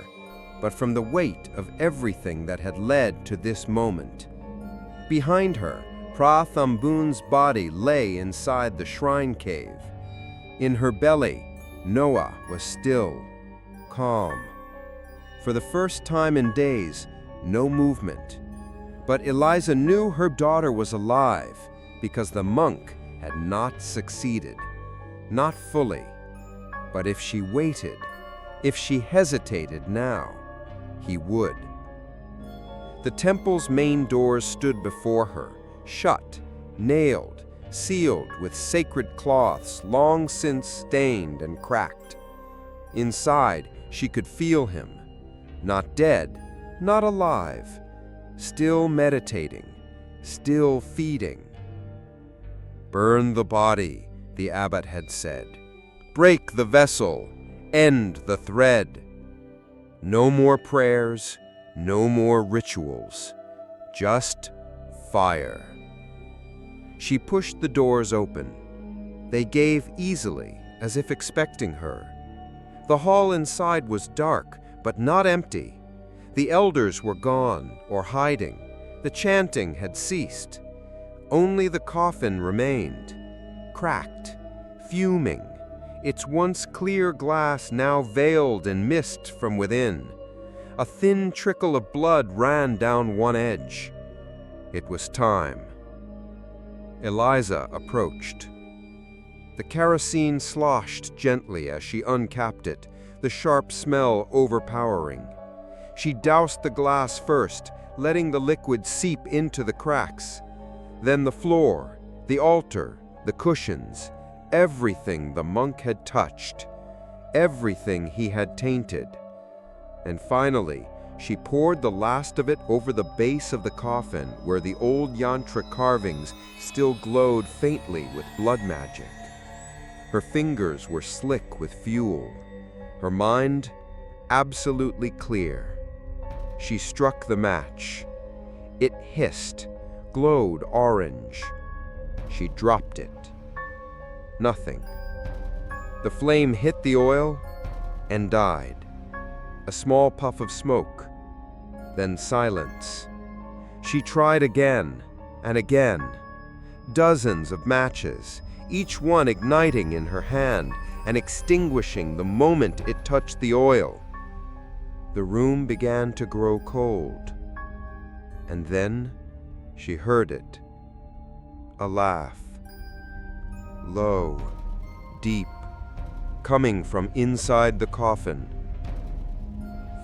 but from the weight of everything that had led to this moment. Behind her, Pra Thambun's body lay inside the shrine cave. In her belly, Noah was still, calm. For the first time in days, no movement. But Eliza knew her daughter was alive because the monk had not succeeded. Not fully. But if she waited, if she hesitated now, he would. The temple's main doors stood before her, shut, nailed, sealed with sacred cloths long since stained and cracked. Inside, she could feel him, not dead, not alive, still meditating, still feeding. "Burn the body," the abbot had said. "Break the vessel, end the thread." No more prayers, no more rituals, just fire. She pushed the doors open. They gave easily, as if expecting her. The hall inside was dark, but not empty. The elders were gone or hiding. The chanting had ceased. Only the coffin remained, cracked, fuming, its once clear glass now veiled in mist from within. A thin trickle of blood ran down one edge. It was time. Eliza approached. The kerosene sloshed gently as she uncapped it, the sharp smell overpowering. She doused the glass first, letting the liquid seep into the cracks. Then the floor, the altar, the cushions, everything the monk had touched, everything he had tainted. And finally, she poured the last of it over the base of the coffin where the old yantra carvings still glowed faintly with blood magic. Her fingers were slick with fuel, her mind absolutely clear. She struck the match. It hissed, glowed orange. She dropped it. Nothing. The flame hit the oil and died. A small puff of smoke, then silence. She tried again and again. Dozens of matches, each one igniting in her hand and extinguishing the moment it touched the oil. The room began to grow cold. And then she heard it. A laugh. Low, deep, coming from inside the coffin.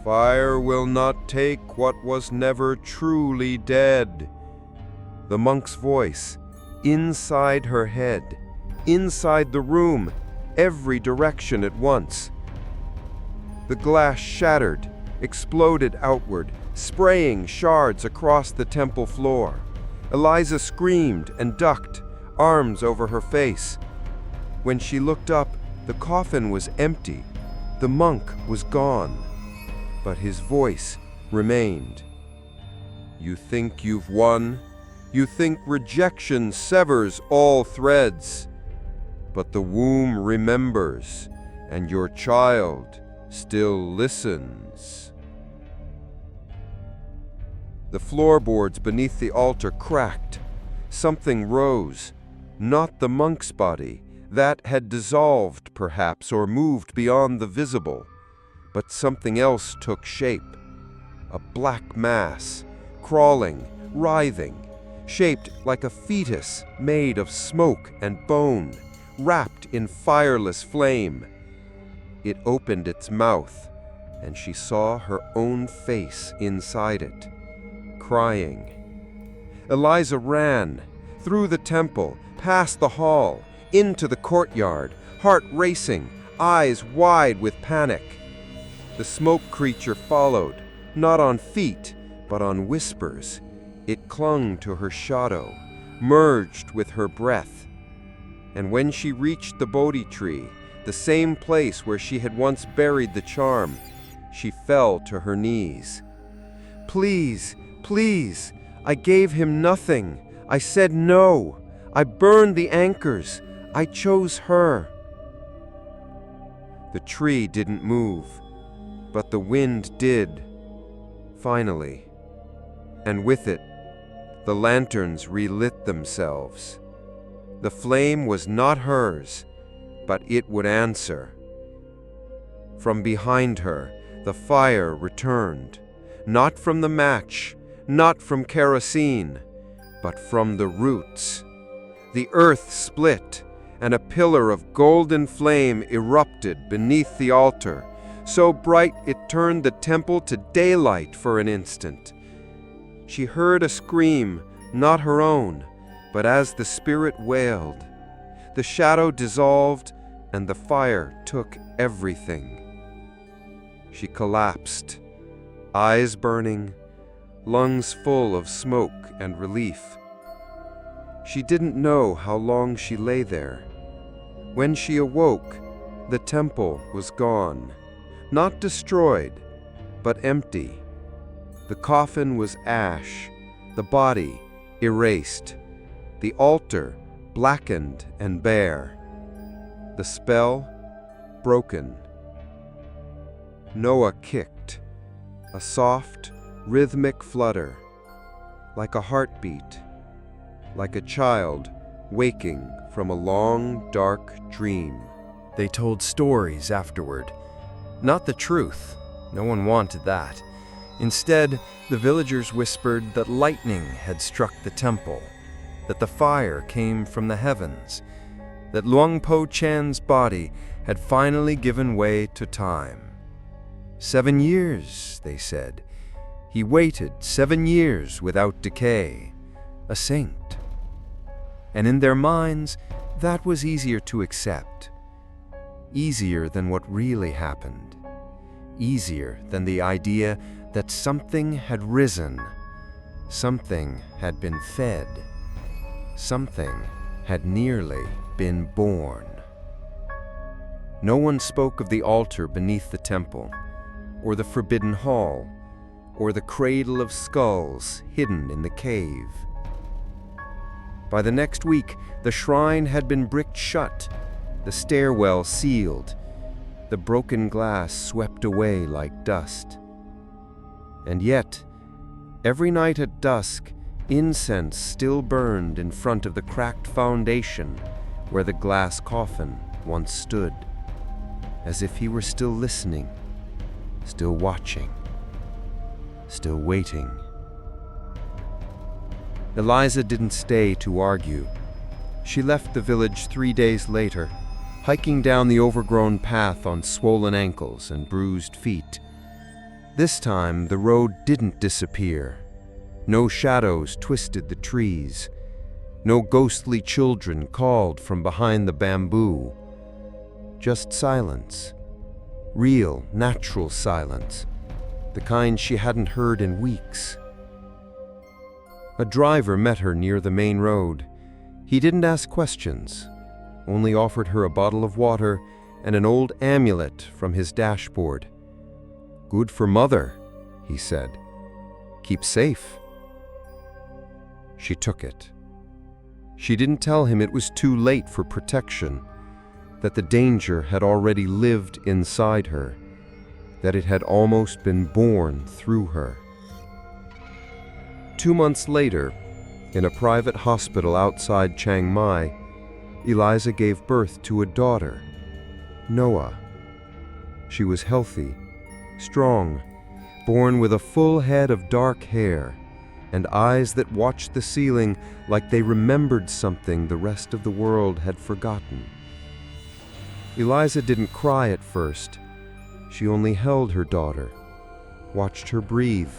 "Fire will not take what was never truly dead." The monk's voice, inside her head, inside the room, every direction at once. The glass shattered, exploded outward, spraying shards across the temple floor. Eliza screamed and ducked, arms over her face. When she looked up, the coffin was empty. The monk was gone. But his voice remained. "You think you've won? You think rejection severs all threads? But the womb remembers, and your child still listens." The floorboards beneath the altar cracked. Something rose, not the monk's body, that had dissolved perhaps or moved beyond the visible, but something else took shape. a black mass, crawling, writhing, shaped like a fetus made of smoke and bone, wrapped in fireless flame. It opened its mouth, and she saw her own face inside it, crying. Eliza ran, through the temple, past the hall, into the courtyard, heart racing, eyes wide with panic. The smoke creature followed, not on feet, but on whispers. It clung to her shadow, merged with her breath. And when she reached the Bodhi tree, the same place where she had once buried the charm, she fell to her knees. "Please, please, I gave him nothing. I said no. I burned the anchors. I chose her." The tree didn't move, but the wind did, finally. And with it, the lanterns relit themselves. The flame was not hers, but it would answer. From behind her, the fire returned, not from the match, not from kerosene, but from the roots. The earth split, and a pillar of golden flame erupted beneath the altar, so bright it turned the temple to daylight for an instant. She heard a scream, not her own, but as the spirit wailed. The shadow dissolved, and the fire took everything. She collapsed, eyes burning, lungs full of smoke and relief. She didn't know how long she lay there. When she awoke, the temple was gone, not destroyed, but empty. The coffin was ash, the body erased, the altar blackened and bare, the spell broken. Noah kicked, a soft, rhythmic flutter, like a heartbeat, like a child waking from a long, dark dream. They told stories afterward. Not the truth. No one wanted that. Instead, the villagers whispered that lightning had struck the temple, that the fire came from the heavens, that Luang Pho Chan's body had finally given way to time. 7 years, they said. He waited 7 years without decay, a saint. And in their minds, that was easier to accept. Easier than what really happened. Easier than the idea that something had risen, something had been fed, something had nearly been born. No one spoke of the altar beneath the temple, or the forbidden hall, or the cradle of skulls hidden in the cave. By the next week, the shrine had been bricked shut, the stairwell sealed, the broken glass swept away like dust. And yet, every night at dusk, incense still burned in front of the cracked foundation where the glass coffin once stood, as if he were still listening, still watching, still waiting. Eliza didn't stay to argue. She left the village 3 days later, hiking down the overgrown path on swollen ankles and bruised feet. This time, the road didn't disappear. No shadows twisted the trees. No ghostly children called from behind the bamboo. Just silence. Real, natural silence. The kind she hadn't heard in weeks. A driver met her near the main road. He didn't ask questions, only offered her a bottle of water and an old amulet from his dashboard. "Good for Mother," he said. "Keep safe." She took it. She didn't tell him it was too late for protection, that the danger had already lived inside her, that it had almost been born through her. 2 months later, in a private hospital outside Chiang Mai, Eliza gave birth to a daughter, Noah. She was healthy, strong, born with a full head of dark hair and eyes that watched the ceiling like they remembered something the rest of the world had forgotten. Eliza didn't cry at first. She only held her daughter, watched her breathe,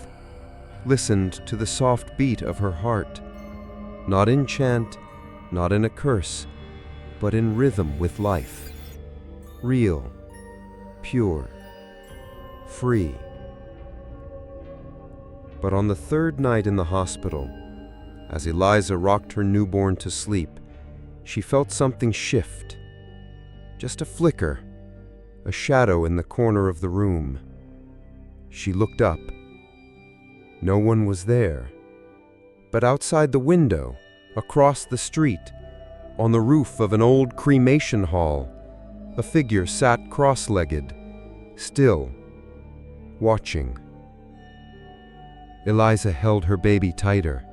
listened to the soft beat of her heart, not in chant, not in a curse, but in rhythm with life. Real, pure, free. But on the third night in the hospital, as Eliza rocked her newborn to sleep, she felt something shift. Just a flicker, a shadow in the corner of the room. She looked up. No one was there. But outside the window, across the street, on the roof of an old cremation hall, a figure sat cross-legged, still, watching. Eliza held her baby tighter.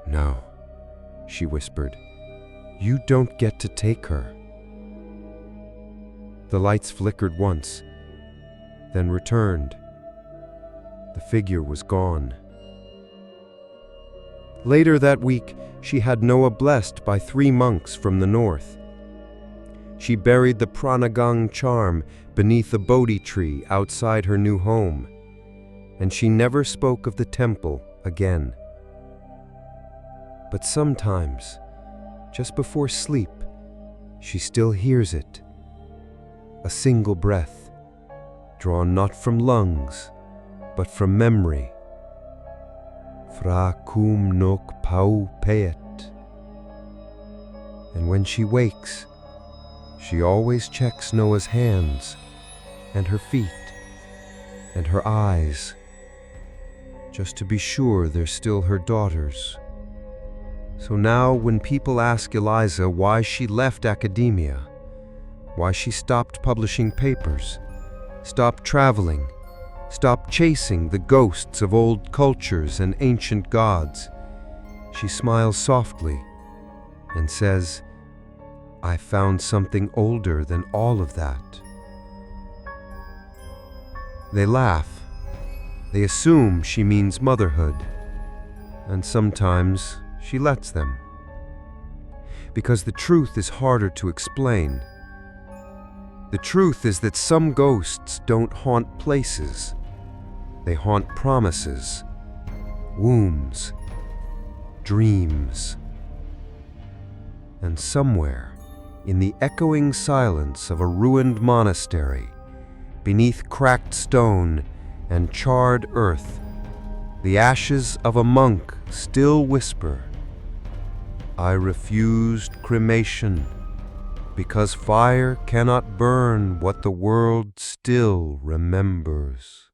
"No," she whispered. "You don't get to take her." The lights flickered once, then returned. The figure was gone. Later that week, she had Noah blessed by 3 monks from the north. She buried the Pranagang charm beneath a Bodhi tree outside her new home, and she never spoke of the temple again. But sometimes, just before sleep, she still hears it. A single breath, drawn not from lungs, but from memory. Fra kum nok pau peet. And when she wakes, she always checks Noah's hands, and her feet, and her eyes, just to be sure they're still her daughters. So now when people ask Eliza why she left academia, why she stopped publishing papers, stopped traveling, stopped chasing the ghosts of old cultures and ancient gods, she smiles softly and says, "I found something older than all of that." They laugh. They assume she means motherhood, and sometimes she lets them. Because the truth is harder to explain. The truth is that some ghosts don't haunt places. They haunt promises, wombs, dreams. And somewhere, in the echoing silence of a ruined monastery, beneath cracked stone and charred earth, the ashes of a monk still whisper, "I refused cremation, because fire cannot burn what the world still remembers."